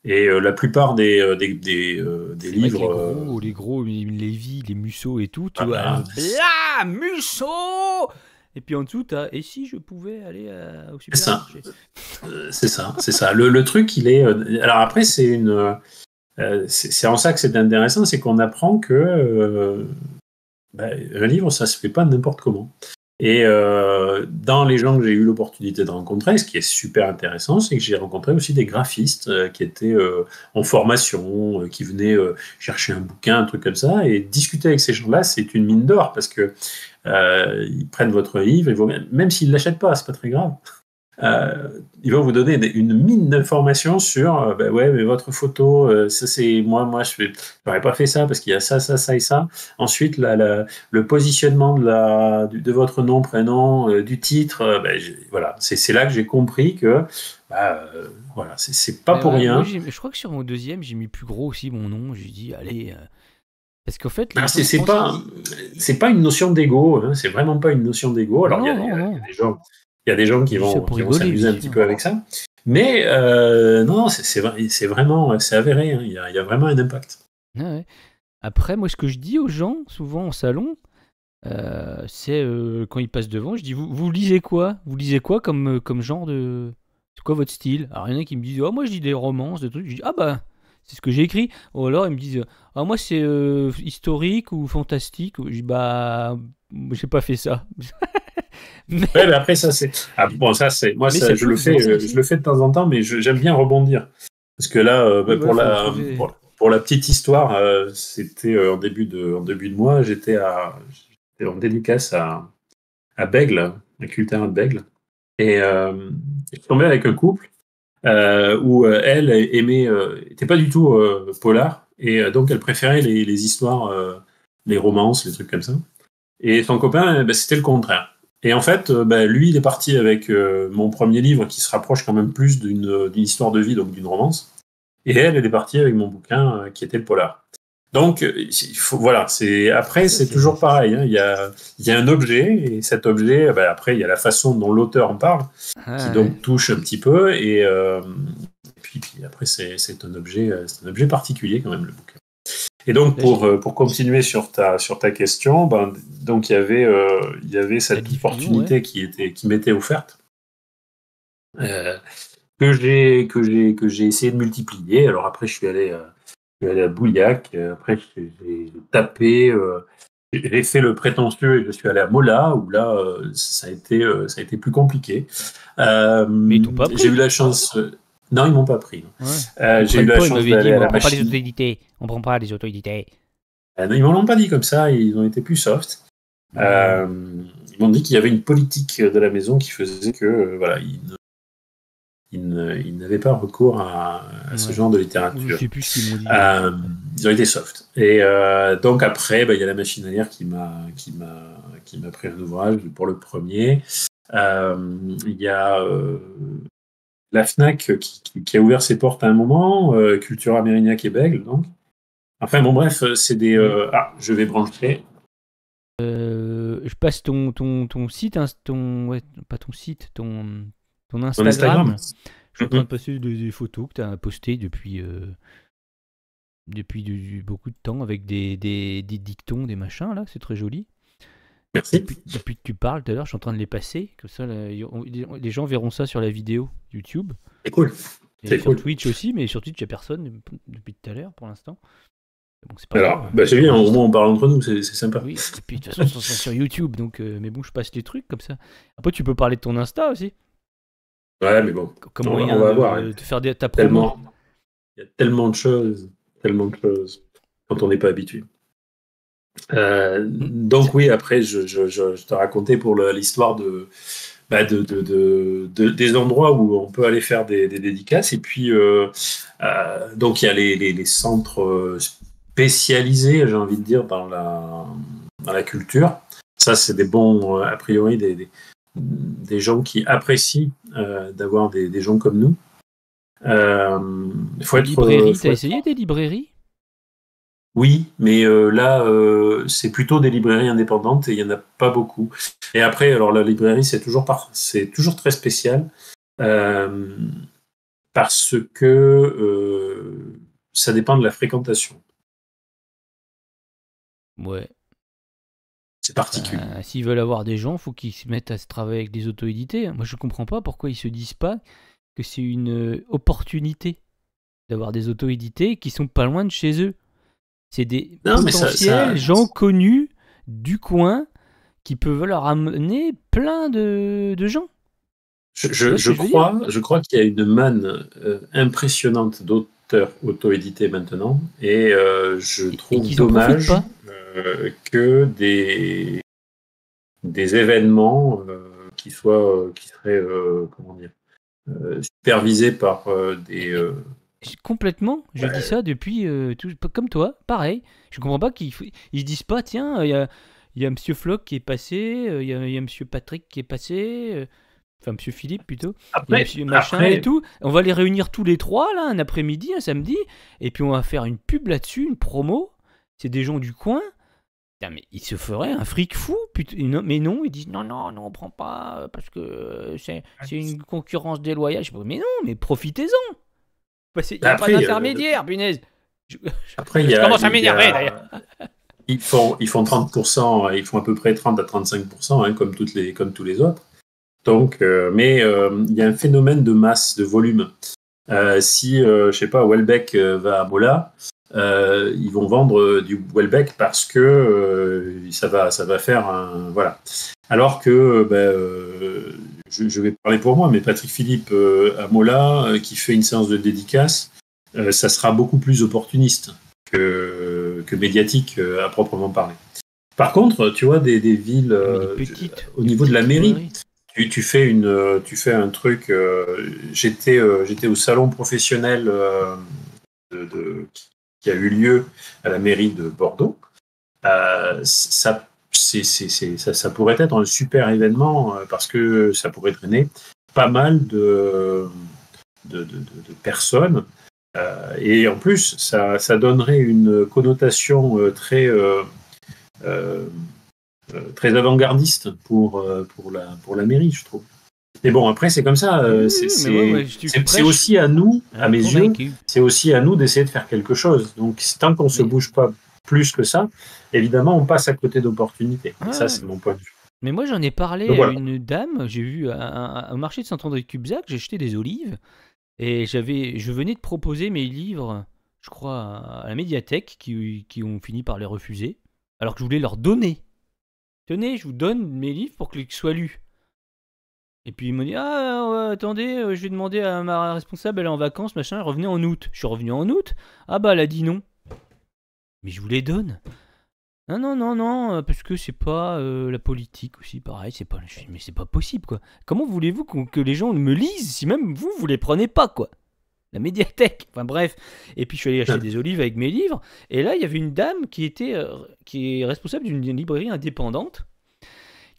Et la plupart des C'est vrai que livres. les Lévy, les Musso et tout, tu vois, Voilà. bla, Musso. Et puis en dessous, t'as. Et si je pouvais aller au C'est ça. supermarché. C'est ça, c'est ça. Le truc, il est. Alors après, c'est en ça que c'est intéressant, c'est qu'on apprend que un livre, ça se fait pas n'importe comment. Et dans les gens que j'ai eu l'opportunité de rencontrer, ce qui est super intéressant, c'est que j'ai rencontré aussi des graphistes qui étaient en formation, qui venaient chercher un bouquin, un truc comme ça, et discuter avec ces gens-là, c'est une mine d'or parce que ils prennent votre livre, même s'ils l'achètent pas, c'est pas très grave. Ils vont vous donner une mine d'informations sur ouais, mais votre photo, ça c'est moi je n'aurais pas fait ça parce qu'il y a ça, ça, ça et ça. Ensuite, le positionnement de votre nom, prénom, du titre, voilà, c'est là que j'ai compris que voilà, c'est pas Mais pour ouais, moi, rien. je crois que sur mon deuxième, j'ai mis plus gros aussi mon nom. J'ai dit, allez. Parce qu'en fait, les Alors, gens, je pense c'est pas une notion d'ego, hein, c'est vraiment pas une notion d'ego. Alors, Non, non, non. il y a des gens Je dis ça pour qui vont rigoler, s'amuser bien un petit sûr. peu avec ça. Mais non, c'est vraiment, c'est avéré, hein, il y a vraiment un impact. Ouais, ouais. Après, moi, ce que je dis aux gens, souvent en salon, c'est quand ils passent devant, je dis, vous lisez quoi? Vous lisez quoi comme genre de... C'est quoi votre style? Alors, il y en a qui me disent, oh, moi, je lis des romances, des trucs. Je dis, ah bah, c'est ce que j'ai écrit. Ou alors, ils me disent, ah, moi, c'est historique ou fantastique. Je dis, bah, j'ai pas fait ça. mais Ouais, mais après, ça, c'est. Ah, bon, ça, c'est. Moi, mais ça je peut vous je intéresser. le fais de temps en temps, mais j'aime bien rebondir. Parce que là, Oui, voilà, faut trouver. pour la petite histoire, c'était en début de mois, j'étais en dédicace à Bègle, à Culterrain de Bègle. Et je suis tombé avec un couple où elle aimait, était pas du tout polar, et donc elle préférait les histoires, les romances, les trucs comme ça. Et son copain, c'était le contraire. Et en fait, lui, il est parti avec mon premier livre qui se rapproche quand même plus d'une histoire de vie, donc d'une romance. Et elle est partie avec mon bouquin qui était le polar. Donc, voilà. Après, Ça, c'est toujours c'est pareil, hein. Il y a un objet, et cet objet, après, il y a la façon dont l'auteur en parle, qui Ah, ouais. donc touche un petit peu. Et puis après, c'est un objet particulier quand même, le bouquin. Et donc, Là, j'ai pour continuer sur ta question, donc il y avait la cette diffusion, ouais. opportunité qui m'était offerte, euh, que j'ai essayé de multiplier. Alors après, je suis allé à Bouillac, après j'ai tapé, j'ai fait le prétentieux et je suis allé à Mola, où là, ça a été plus compliqué. Mais ils t'ont pas J'ai eu pris. la chance. Non, ils m'ont pas pris. Ouais. Ils J'ai eu prennent la pas, ils chance m'avaient dit, d'aller à mais on la prend pas les machine. auto-édités. On prend pas les auto-édités. Non, ils m'en l'ont pas dit comme ça, ils ont été plus soft. Ouais. Ils m'ont dit qu'il y avait une politique de la maison qui faisait que voilà, ils n'avaient pas recours à ce Ouais. genre de Ou je littérature. sais plus ce qu'ils m'ont dit. Euh, Ils ont été soft. Et donc après, il y a la machinière qui m'a pris un ouvrage pour le premier. Il y a la Fnac qui a ouvert ses portes à un moment, Cultura Mérignac et Bègle, donc. Enfin bon bref, c'est des. Mhm. Je vais brancher. Je passe ton site, ouais, pas ton site, ton Mon Instagram. Instagram. Je suis en train de passer des photos que tu as postées depuis beaucoup de temps avec des dictons, des machins, là, c'est très joli. Merci. Depuis que tu parles tout à l'heure, je suis en train de les passer. Comme ça, là, les gens verront ça sur la vidéo YouTube. C'est cool. Et C'est sur cool. Twitch aussi, mais sur Twitch, il n'y a personne depuis tout à l'heure pour l'instant. Bon, c'est pas Alors, grave, c'est bien, au moins j'enregistre. on parle entre nous, c'est sympa. Oui, et puis de toute façon, ça sera sur YouTube, donc, mais bon, je passe les trucs comme ça. Après, tu peux parler de ton Insta aussi, Ouais, mais bon, comme on moyen va voir, hein. de faire ta promo. Tellement, il y a tellement de choses quand on n'est pas habitué. Mm. Donc oui, après, je te racontais pour l'histoire des endroits où on peut aller faire des dédicaces. Et puis, donc il y a les centres spécialisés, j'ai envie de dire, dans la culture. Ça, c'est des bons, a priori, des gens qui apprécient d'avoir des gens comme nous. Il faut Les être, librairies, t'as faut être. essayé des librairies? Oui, mais là, c'est plutôt des librairies indépendantes et il n'y en a pas beaucoup. Et après, alors la librairie, c'est toujours très spécial euh, parce que ça dépend de la fréquentation. Ouais. C'est particulier. S'ils veulent avoir des gens, faut qu'ils se mettent à se travailler avec des auto-édités. Moi, je comprends pas pourquoi ils se disent pas que c'est une opportunité d'avoir des auto-édités qui sont pas loin de chez eux. C'est des Non, mais potentiels gens connus du coin qui peuvent leur amener plein de gens. Tu vois ce que je veux dire? je crois qu'il y a une manne impressionnante d'auteurs auto-édités maintenant, et je Et trouve qu'ils en profitent dommage pas. que des événements qui seraient comment dire, supervisés par Complètement, je dis ça depuis comme toi, pareil. Je comprends pas ils se disent pas, tiens, il y a Monsieur Flock qui est passé, il y a Monsieur Patrick qui est passé, enfin Monsieur Philippe plutôt, il y a Monsieur Machin et après, tout. On va les réunir tous les trois là, un après-midi, un samedi, et puis on va faire une pub là-dessus, une promo. C'est des gens du coin. Putain, mais ils se feraient un fric fou, putain, mais non, ils disent non, non, non, on prend pas parce que c'est une concurrence déloyale. Je sais pas, mais non, mais profitez-en. Il n'y a pas après, d'intermédiaire, punaise. Je, après, je commence à m'énerver d'ailleurs. ils font 30%, ils font à peu près 30 à 35%, hein, comme tous les autres. Donc, mais il y a un phénomène de masse, de volume. Si, je sais pas, Welbeck va à Mola, ils vont vendre du Welbeck parce que ça va faire un. Voilà. Alors que, je vais parler pour moi, mais Patrick Philippe à Mola, qui fait une séance de dédicace, ça sera beaucoup plus opportuniste que médiatique à proprement parler. Par contre, tu vois, des villes Mais au les niveau de la petites mairie, librairies. tu fais un truc. J'étais au salon professionnel qui a eu lieu à la mairie de Bordeaux. Ça pourrait être un super événement parce que ça pourrait drainer pas mal de personnes. Et en plus, ça donnerait une connotation euh, très avant-gardiste pour la mairie, je trouve. Mais bon, après, c'est comme ça. Oui, oui, mais ouais, tu C'est prêches aussi à nous, à un mes yeux, convaincu. c'est aussi à nous d'essayer de faire quelque chose. Donc, tant qu'on ne se Mais, bouge pas plus que ça, évidemment, on passe à côté d'opportunités. Et ça, ouais, c'est mon point de vue. mais moi j'en ai Donc parlé à voilà. une dame, j'ai vu au marché de Saint-André-Cubzac, j'ai acheté des olives et je venais de proposer mes livres, je crois, à la médiathèque qui ont fini par les refuser, alors que je voulais leur donner. Tenez, je vous donne mes livres pour qu'ils soient lus. Et puis il m'a dit ah ouais, attendez, je vais demander à ma responsable, elle est en vacances, machin, elle revenait en août. Je suis revenu en août. Ah bah elle a dit non. Mais je vous les donne. Non non non non, parce que c'est pas la politique aussi, pareil, c'est pas. Je fais, mais c'est pas possible quoi. Comment voulez-vous que les gens me lisent si même vous les prenez pas quoi? La médiathèque. Enfin bref. Et puis je suis allé acheter des olives avec mes livres. Et là il y avait une dame qui est responsable d'une librairie indépendante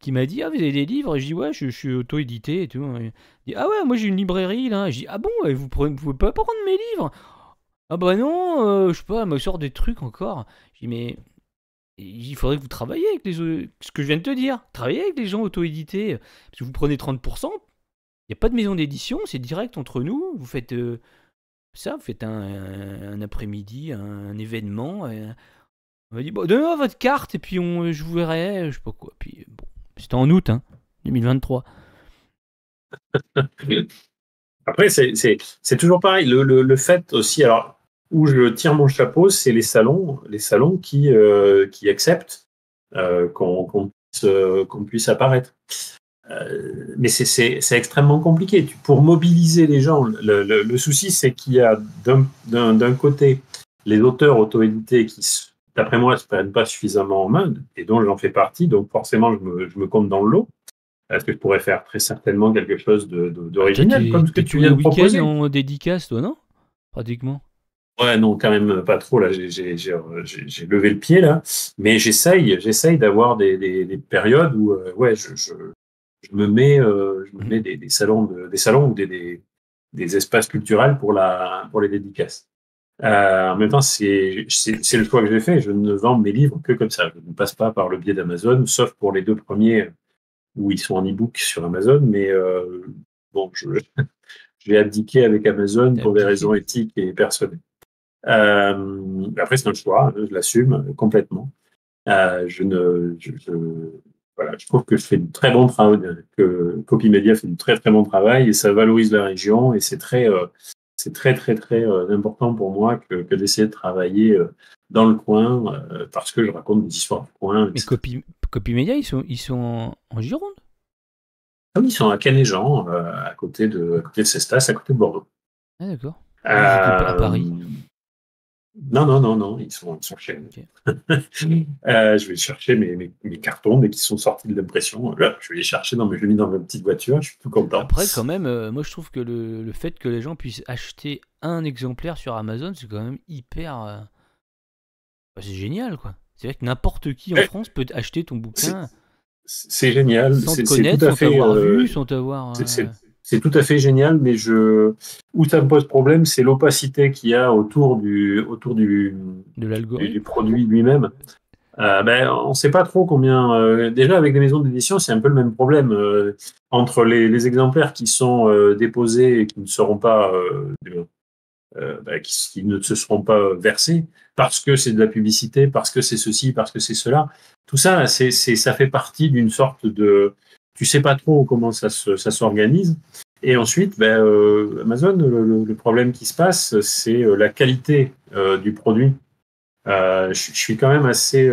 qui m'a dit ah vous avez des livres, je dis ouais je suis auto-édité et tout. Il dit ah ouais moi j'ai une librairie là, je dis ah bon vous pouvez pas prendre mes livres? Ah bah non je sais pas elle me sort des trucs encore. Je dis mais il faudrait que vous travailliez avec ce que je viens de te dire, travaillez avec les gens auto-édités parce que vous prenez 30%, il n'y a pas de maison d'édition, c'est direct entre nous, vous faites ça, vous faites un après-midi, un événement. On m'a dit bon donnez-moi votre carte et puis je vous verrai, je sais pas quoi. Puis bon c'était en août, hein, 2023. Après, c'est toujours pareil. Le fait aussi, alors, où je tire mon chapeau, c'est les salons qui acceptent qu'on puisse apparaître. Mais c'est extrêmement compliqué. Pour mobiliser les gens, le souci, c'est qu'il y a d'un côté les auteurs auto-édités qui, d'après moi, ne se prennent pas suffisamment en main, et dont j'en fais partie, donc forcément, je me compte dans le lot. Est-ce que je pourrais faire très certainement quelque chose Ah, toi, d'original, comme ce que t'es tu tous les viens de week-ends proposer? en dédicace, toi, non? Pratiquement. Ouais, non, quand même pas trop. Là, j'ai levé le pied là, mais j'essaye d'avoir des périodes où, ouais, je me Mhm. mets des salons ou des espaces culturels pour les dédicaces. En même temps, c'est le choix que j'ai fait. Je ne vends mes livres que comme ça. Je ne passe pas par le biais d'Amazon, sauf pour les 2 premiers où ils sont en e-book sur Amazon. Mais bon, je vais abdiquer avec Amazon T'as pour des abdiqué. raisons éthiques et personnelles. Après, c'est un choix, je l'assume complètement. Voilà, je trouve que je fais du très bon travail, que Copymedia fait du très très bon travail et ça valorise la région et c'est très très très important pour moi que d'essayer de travailler dans le coin parce que je raconte des histoires du coin, Mais etc. Copymedia, ils sont en Gironde. Comme ils sont à Canéjan, à côté de Cestas, à côté de Bordeaux. Ah, d'accord. Moi, ils étaient à Euh, Paris. non, non, non, non, ils sont chez nous. Ok. Je vais chercher mes cartons dès qu'ils sont sortis de l'impression. Là, je vais les chercher, je les ai mis dans ma petite voiture, je suis tout content. Après, quand même, moi je trouve que le fait que les gens puissent acheter un exemplaire sur Amazon, c'est quand même hyper. C'est génial, quoi. C'est vrai que n'importe qui en Ouais, France peut acheter ton c'est bouquin c'est génial, sans te c'est tout connaître, à sans fait, t'avoir vu, sans t'avoir. c'est tout à fait génial, mais où ça me pose problème, c'est l'opacité qu'il y a De du l'algorithme. produit lui-même. On ne sait pas trop combien. Déjà, avec les maisons d'édition, c'est un peu le même problème. Entre les exemplaires qui sont déposés et qui ne seront pas, qui ne se seront pas versés parce que c'est de la publicité, parce que c'est ceci, parce que c'est cela. Tout ça, ça fait partie d'une sorte de. Tu sais pas trop comment ça s'organise. Et ensuite, Amazon, le problème qui se passe, c'est la qualité du produit. Je suis quand même assez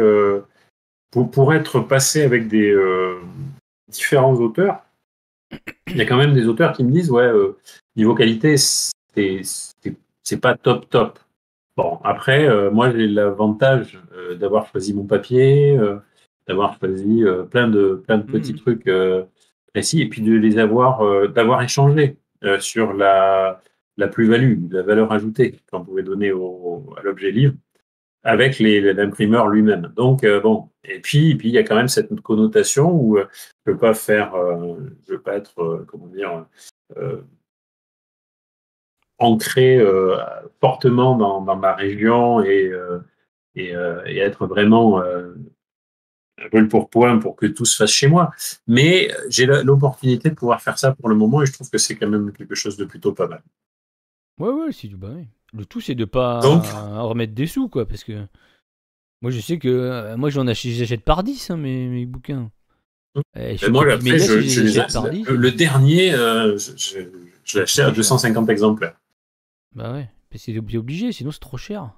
pour être passé avec des différents auteurs, il y a quand même des auteurs qui me disent ouais, niveau qualité, c'est pas top top. Bon, après, moi j'ai l'avantage d'avoir choisi mon papier, d'avoir choisi plein de petits Mhm. trucs précis, et puis de les avoir, d'avoir échangé sur la plus-value, la valeur ajoutée qu'on pouvait donner à l'objet livre avec l'imprimeur lui-même. Donc bon, et puis il y a quand même cette, je veux pas être comment dire euh, ancré fortement dans ma région et être vraiment brûle pour point pour que tout se fasse chez moi. Mais j'ai l'opportunité de pouvoir faire ça pour le moment et je trouve que c'est quand même quelque chose de plutôt pas mal. Ouais, ouais, si, bah oui. Le tout, c'est de Donc, pas remettre des sous, quoi, parce que moi, je sais que moi, j'achète par 10 hein, mes bouquins. Et chez moi après, Copymedia, si je les achète par 10 le dernier, je l'ai c'est acheté à trop cher. 250 exemplaires. Bah ouais, parce que c'est obligé, sinon c'est trop cher.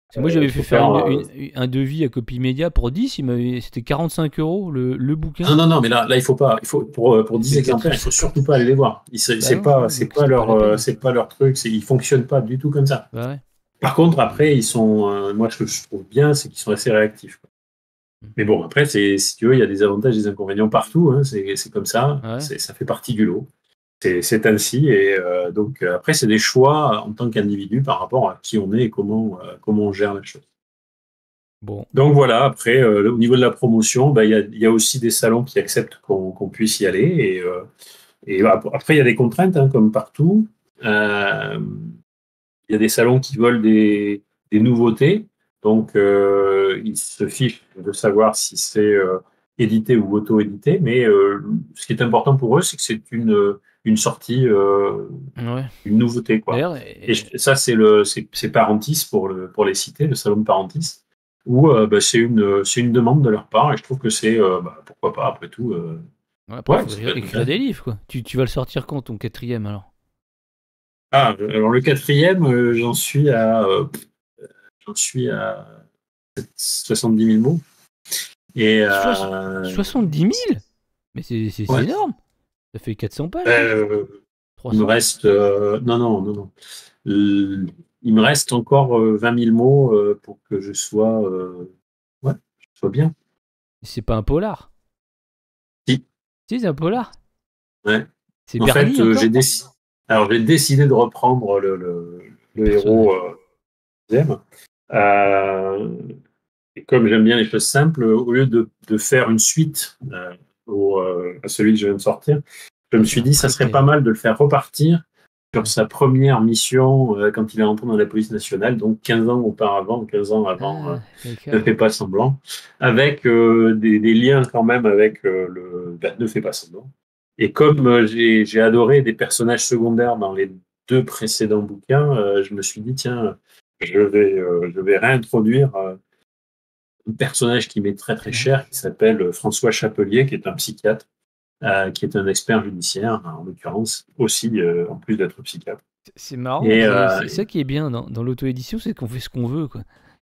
Parce que moi, Il j'avais fait faut faire faire. un devis à Copymedia pour 10, c'était 45 euros le bouquin. Non, non, non, mais là, il faut pas. Il faut pour J'ai 10 fait exemplaires, il faut 4,50. surtout pas aller les voir. Bah non, donc c'était pas la peine. C'est pas leur truc. Ils fonctionnent pas du tout comme ça. Bah ouais. Par contre, après, moi, ce que je trouve bien, c'est qu'ils sont assez réactifs, quoi. Mm. Mais bon, après, si tu veux, il y a des avantages et des inconvénients partout, hein. C'est comme ça. Ah ouais. Ça fait partie du lot. C'est ainsi. Et donc, après, c'est des choix en tant qu'individu par rapport à qui on est et comment on gère la chose. Bon. Donc voilà, après, au niveau de la promotion, il y a aussi des salons qui acceptent qu'on puisse y aller. Et après, il y a des contraintes, hein, comme partout. Euh, il y a des salons qui veulent des nouveautés. Donc, ils se fichent de savoir si c'est édité ou auto-édité. Mais ce qui est important pour eux, c'est que c'est une sortie, Ouais. une nouveauté, quoi. D'ailleurs, Et ça, c'est Parentis pour les citer, le salon de Parentis, où c'est une demande de leur part. Et je trouve que pourquoi pas, après tout. après, il Ouais, faut ça peut être écrire intéressant. des livres, quoi. Tu vas le sortir quand, ton quatrième, alors? Ah, alors le quatrième, j'en suis à 70 000 mots. Et Soix- 70 000. Mais c'est ouais, énorme. Ça fait 400 pages, non? euh, il me 300. reste. Non, non, non, non. Il me reste encore 20 000 mots pour que ouais, je sois bien. C'est pas un polar. Si, Si, c'est un polar. ouais. C'est En fait, Bernie encore? j'ai décidé de reprendre le héros Personnage. deuxième. Euh, Et comme j'aime bien les choses simples, au lieu de faire une suite à celui que je viens de sortir, je me Ah, c'est suis un dit ça serait pas préquel. mal de le faire repartir sur sa première mission quand il est rentré dans la police nationale, donc 15 ans auparavant, 15 ans avant, Ne fais pas semblant, avec des liens quand même avec Ne fais pas semblant. Et comme j'ai adoré des personnages secondaires dans les 2 précédents bouquins, je me suis dit, tiens, je vais réintroduire un personnage qui m'est très très cher, qui s'appelle François Chapelier, qui est un psychiatre, qui est un expert judiciaire, en l'occurrence, aussi, en plus d'être psychiatre. C'est marrant, Et, c'est ça qui est bien dans l'auto-édition, c'est qu'on fait ce qu'on veut, quoi.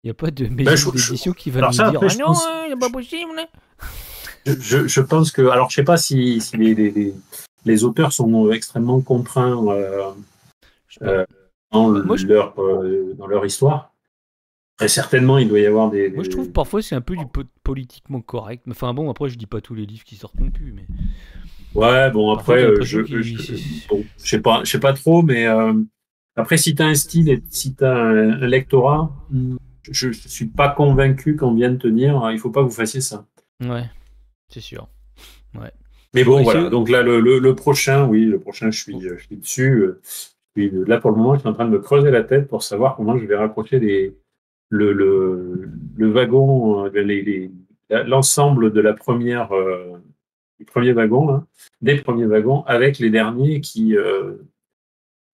Il n'y a pas de Ben, maison d'édition qui va alors nous ça, dire après, « Ah je non, pense- il n'est pas possible !» je pense que, alors je sais pas si les auteurs sont extrêmement contraints Je sais pas. dans leur histoire. Très certainement, il doit y avoir Moi, je trouve parfois c'est un peu du politiquement correct. Enfin bon, après, je dis pas tous les livres qui sortent non plus, mais Ouais, bon parfois, j'ai après, l'impression je sais pas trop, mais après, si tu as un style et si tu as un lectorat, je suis pas convaincu qu'on vienne te dire, il faut pas que vous fassiez ça. Ouais, c'est sûr. Ouais. Mais bon, Ouais, voilà. c'est- Donc là, le prochain, oui, le prochain, je suis dessus. Puis là, pour le moment, je suis en train de me creuser la tête pour savoir comment je vais raccrocher le wagon, l'ensemble de la première, du premier wagon, là, des premiers wagons, avec les derniers qui,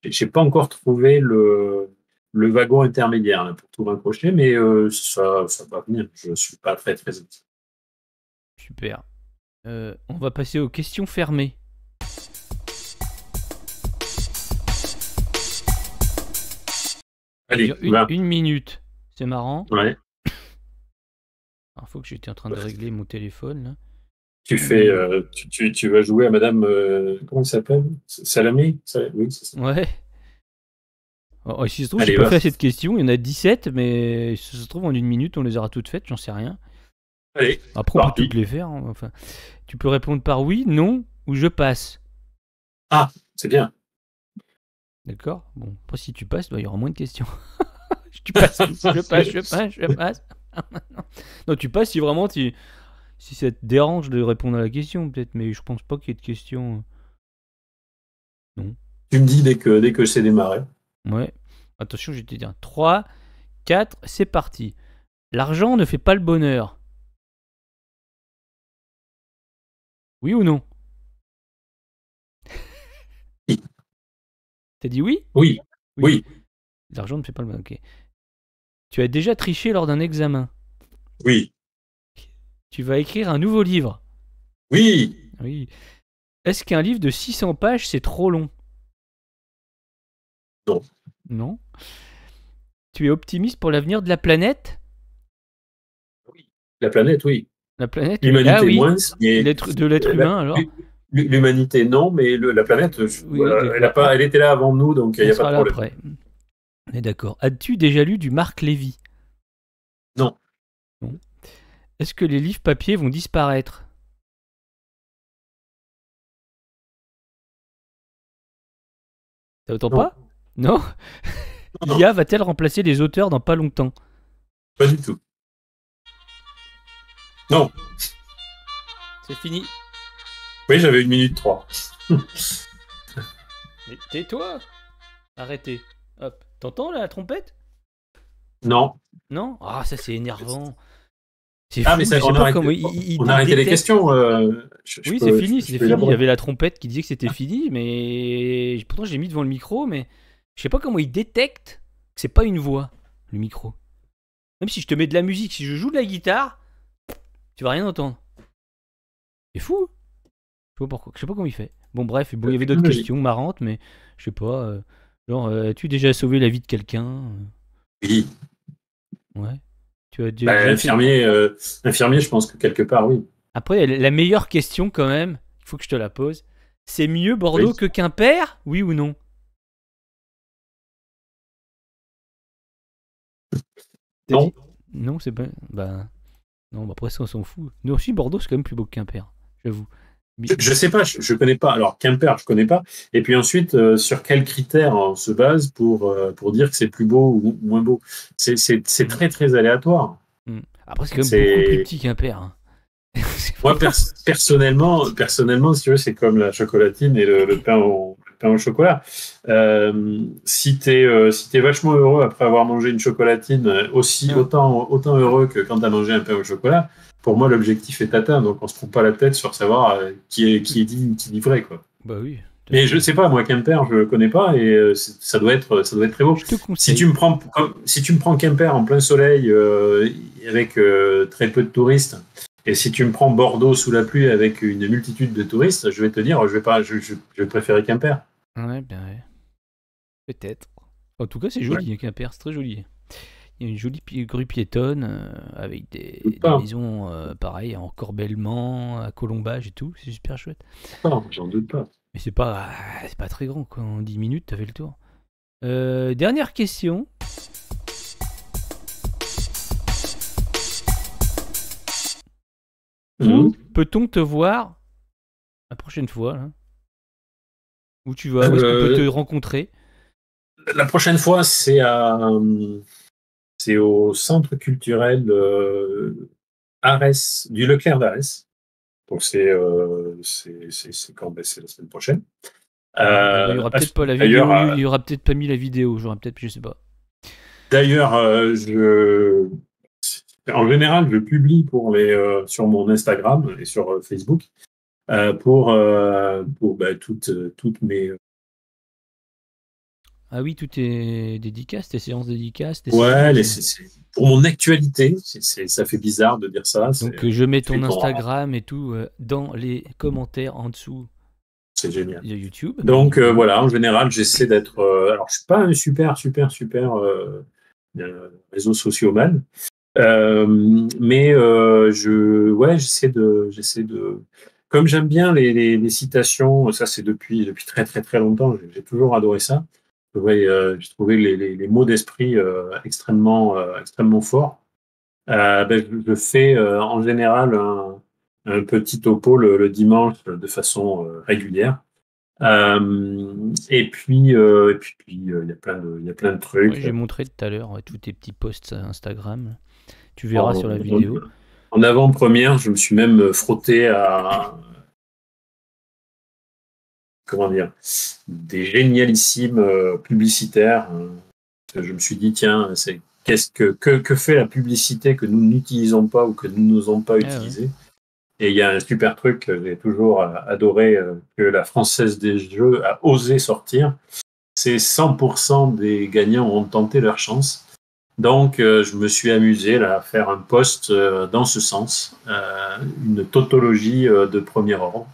j'ai pas encore trouvé le wagon intermédiaire là, pour tout raccrocher, mais ça va venir. Je suis pas très très inquiet. Super. On va passer aux questions fermées. Allez, Ça dure va. une minute. C'est marrant. Ouais. Alors, faut que j'étais en train de régler mon téléphone, là. Tu fais, tu vas jouer à Madame, comment elle s'appelle? Salamé? Oui, c'est ça. Ouais. Oh, si ça se trouve, Allez, j'ai pas va. fait cette question. Il y en a 17, mais si ça se trouve, en une minute, on les aura toutes faites. J'en sais rien. Allez, Après, on peut parti. toutes les faire, hein. Enfin, tu peux répondre par oui, non ou je passe. Ah, c'est bien. D'accord. Bon, après, si tu passes, bah, il y aura moins de questions. Tu passes. Je passe. Non, tu passes si vraiment si ça te dérange de répondre à la question, peut-être, mais je pense pas qu'il y ait de questions. Non. Tu me dis dès que c'est démarré. Ouais. Attention, je vais te dire 3, 4, c'est parti. L'argent ne fait pas le bonheur. Oui ou non? Oui. T'as dit oui? Oui. Oui. L'argent ne fait pas le bonheur. Ok. Tu as déjà triché lors d'un examen. Oui. Tu vas écrire un nouveau livre. Oui. Oui. Est-ce qu'un livre de 600 pages, c'est trop long? Non. Non. Tu es optimiste pour l'avenir de la planète? La planète, oui. La planète, oui. L'humanité, Ah oui. moins. Mais De l'être humain, alors? l'humanité, non, mais la planète, Oui, voilà, d'accord. elle était là avant nous, donc il n'y On a pas sera de là problème. après. On est d'accord. As-tu déjà lu du Marc Lévy? Non. Non. Est-ce que les livres papier vont disparaître? T'entends Non. pas? Non. Non. L'IA va-t-elle remplacer les auteurs dans pas longtemps? Pas du tout. Non. C'est fini. Oui, j'avais 1 minute 3. Mais tais-toi. Arrêtez. Hop. T'entends la trompette? Non. Non? Ah, ça c'est énervant. C'est Ah, fou, mais ça, je sais on pas a arrêté, comment il on a arrêté les détecte. questions. Oui, c'est fini, je c'est peux fini. Il y élaborer. avait la trompette qui disait que c'était fini, mais pourtant j'ai mis devant le micro, mais je sais pas comment il détecte que c'est pas une voix, le micro. Même si je te mets de la musique, si je joue de la guitare, tu vas rien entendre. C'est fou. Je sais pas pourquoi, je sais pas comment il fait. Bon bref, bon, il y avait d'autres Technologie. questions marrantes, mais je sais pas. Genre, as-tu déjà sauvé la vie de quelqu'un? Oui. Ouais. Tu as Bah, déjà fait... infirmier, je pense que quelque part, oui. Après, la meilleure question quand même, il faut que je te la pose. C'est mieux Bordeaux Oui. que Quimper? Oui ou non? T'as Non. dit non, c'est pas. Bah. Non, bah après ça, on s'en fout. Nous aussi, Bordeaux, c'est quand même plus beau que Quimper, j'avoue. Mais- Je sais pas, je connais pas. Alors, Quimper, je connais pas. Et puis ensuite, sur quels critères on se base pour dire que c'est plus beau ou moins beau? C'est très, très aléatoire. Après, c'est quand même beaucoup plus C'est... petit Quimper. Hein. Moi, personnellement, si tu veux, c'est comme la chocolatine et le pain pain au chocolat. Si t'es vachement heureux après avoir mangé une chocolatine, autant heureux que quand t'as mangé un pain au chocolat, pour moi l'objectif est atteint. Donc on se prend pas la tête sur savoir qui est dit, qui dit vrai, quoi. Bah oui. Mais je sais pas, moi Quimper, je connais pas et ça doit être très beau. Je te Si conseille. tu me prends Quimper en plein soleil avec très peu de touristes, et si tu me prends Bordeaux sous la pluie avec une multitude de touristes, je vais te dire, je vais préférer Quimper. Ouais, ben ouais. Peut-être. En tout cas, c'est joli, Quimper, c'est très joli. Il y a une jolie grue piétonne avec des maisons pareilles en corbellement, à colombage et tout. C'est super chouette. J'en doute pas. Mais c'est pas très grand, quoi. En 10 minutes, t'as fait le tour. Dernière question. Où peut-on te voir la prochaine fois là? Où tu vas? Où est-ce qu'on peut te rencontrer? La prochaine fois, c'est au centre culturel Arès, du Leclerc d'Arès. Donc c'est quand? C'est la semaine prochaine. Il y aura peut-être pas la vidéo. Il y aura peut-être pas mis la vidéo. Je sais pas. D'ailleurs, en général, je publie sur mon Instagram et sur Facebook pour toutes mes. Ah oui, tout est dédicace, tes séances dédicaces. Ouais, pour mon actualité, ça fait bizarre de dire ça. Donc je mets ton Instagram et tout dans les commentaires en dessous. C'est génial. De YouTube. Donc voilà, en général, j'essaie d'être. Alors, je suis pas un super réseau social-man, mais j'essaie de. Comme j'aime bien les citations, ça c'est depuis très très très longtemps. J'ai toujours adoré ça. J'ai trouvé les mots d'esprit extrêmement forts. Je fais en général un petit topo le dimanche de façon régulière. Et puis il y a plein de trucs. Ouais, j'ai montré tout à l'heure tous tes petits posts Instagram. Tu verras sur la vidéo. En avant-première, je me suis même frotté à des génialissimes publicitaires. Je me suis dit, tiens, que fait la publicité que nous n'utilisons pas ou que nous n'osons pas utiliser? Ouais. Et il y a un super truc que j'ai toujours adoré, que la Française des Jeux a osé sortir. C'est 100% des gagnants ont tenté leur chance. Donc, je me suis amusé là, à faire un post dans ce sens, une tautologie de premier ordre.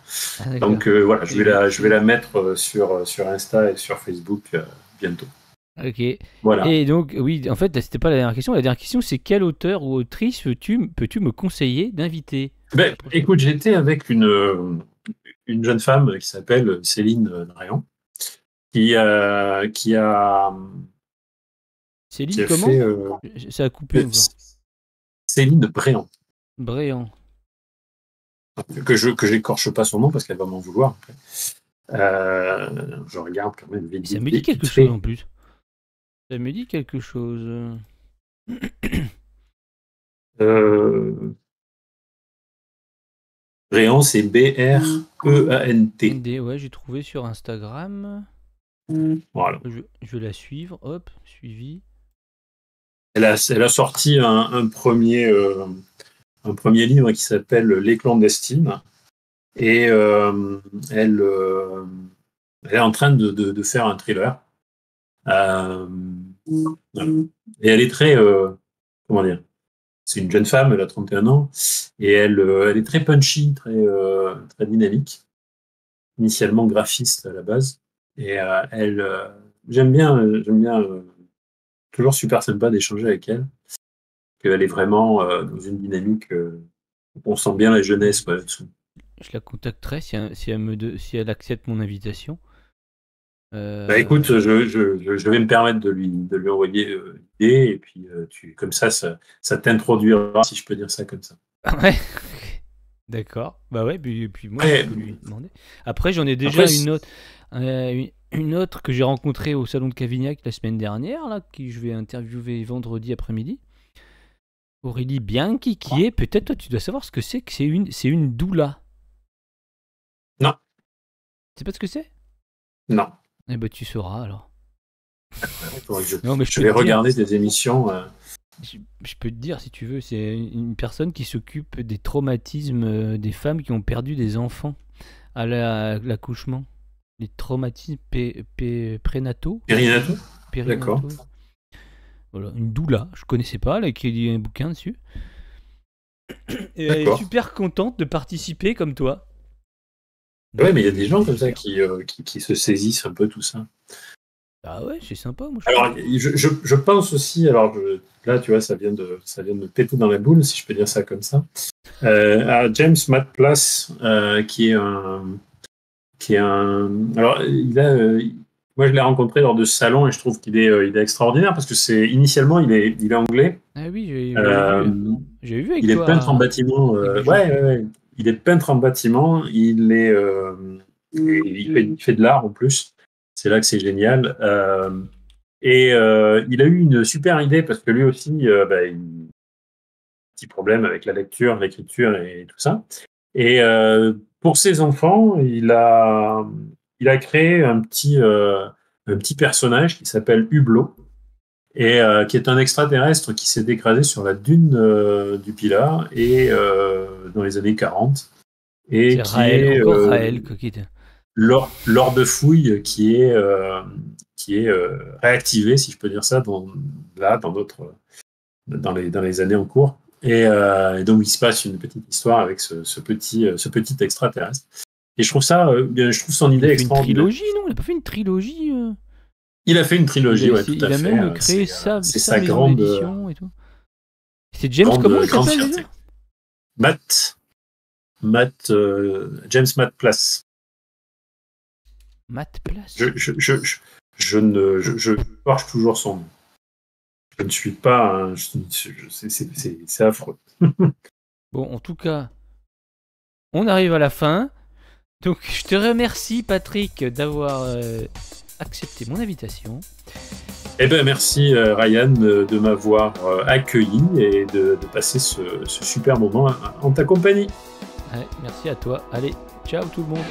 Donc, voilà, je vais la mettre sur Insta et sur Facebook bientôt. Ok. Voilà. Et donc, oui, en fait, c'était pas la dernière question. La dernière question, c'est quel auteur ou autrice peux-tu me conseiller d'inviter? Écoute, j'étais avec une jeune femme qui s'appelle Céline Dréan, qui a Céline, comment fait, ça a coupé. Céline Bréant. Bréant. Que j'écorche pas son nom parce qu'elle va m'en vouloir. Je regarde quand même vite. Ça me dit quelque chose en plus. Ça me dit quelque chose. Bréant, c'est B-R-E-A-N-T. Ouais, j'ai trouvé sur Instagram. Voilà. Je vais la suivre. Hop, suivi. Elle a sorti un premier livre qui s'appelle Les clandestines. Et elle est en train de faire un thriller. Voilà. Et elle est très. Comment dire? C'est une jeune femme, elle a 31 ans. Et elle est très punchy, très dynamique. Initialement graphiste à la base. Et j'aime bien. Toujours super sympa d'échanger avec elle. Elle est vraiment dans une dynamique. On sent bien la jeunesse là-dessous. Je la contacterai si elle accepte mon invitation. Écoute, je vais me permettre de lui envoyer l'idée et puis comme ça t'introduira, si je peux dire ça comme ça. Ouais. D'accord. Bah ouais, puis moi je peux lui demander. Après j'en ai déjà une autre que j'ai rencontrée au salon de Cavignac la semaine dernière, là, qui je vais interviewer vendredi après-midi. Aurélie Bianchi, qui est, peut-être toi tu dois savoir ce que c'est une doula. Non. Tu sais pas ce que c'est? Non. Eh ben, tu sauras alors. Non, mais je vais regarder des émissions. Je peux te dire, si tu veux, c'est une personne qui s'occupe des traumatismes des femmes qui ont perdu des enfants à l'accouchement. Les traumatismes prénataux. Périnataux. D'accord. Voilà, une doula, je connaissais pas, elle a écrit un bouquin dessus. Et elle est super contente de participer comme toi. Ouais, mais il y a des gens comme ça qui se saisissent un peu tout ça. Ah ouais, c'est sympa. Moi, alors, je pense aussi, alors là, tu vois, ça vient de me péter dans la boule, si je peux dire ça comme ça, à James Matplas, qui est un... Alors, moi, je l'ai rencontré lors de ce salon et je trouve qu'il est extraordinaire parce que initialement, il est anglais. Ah oui, j'ai vu avec il toi. Il est peintre en bâtiment. Ouais. Il est peintre en bâtiment. Il fait de l'art en plus. C'est là que c'est génial. Il a eu une super idée parce que lui aussi, il a un petit problème avec la lecture, l'écriture et tout ça. Et pour ses enfants, il a créé un petit personnage qui s'appelle Hublot et qui est un extraterrestre qui s'est écrasé sur la dune du Pilat et dans les années 40 et c'est qui Raël, est encore Raël lors de fouilles qui est réactivé, si je peux dire ça, dans les années en cours. Et donc il se passe une petite histoire avec ce petit extraterrestre. Et je trouve son idée extraordinaire. Il a fait une trilogie, non? Il a pas fait une trilogie Il a fait une trilogie, tout à fait. Il a même créé sa maison grande d'édition et tout. C'est James, comment il s'appelle déjà? James Matplas. Matplas. Je cherche toujours son nom. Je ne suis pas c'est affreux. Bon, en tout cas, on arrive à la fin. Donc, je te remercie, Patrick, d'avoir accepté mon invitation. Eh bien, merci, Ryan, de m'avoir accueilli et de passer ce super moment en ta compagnie. Ouais, merci à toi. Allez, ciao tout le monde.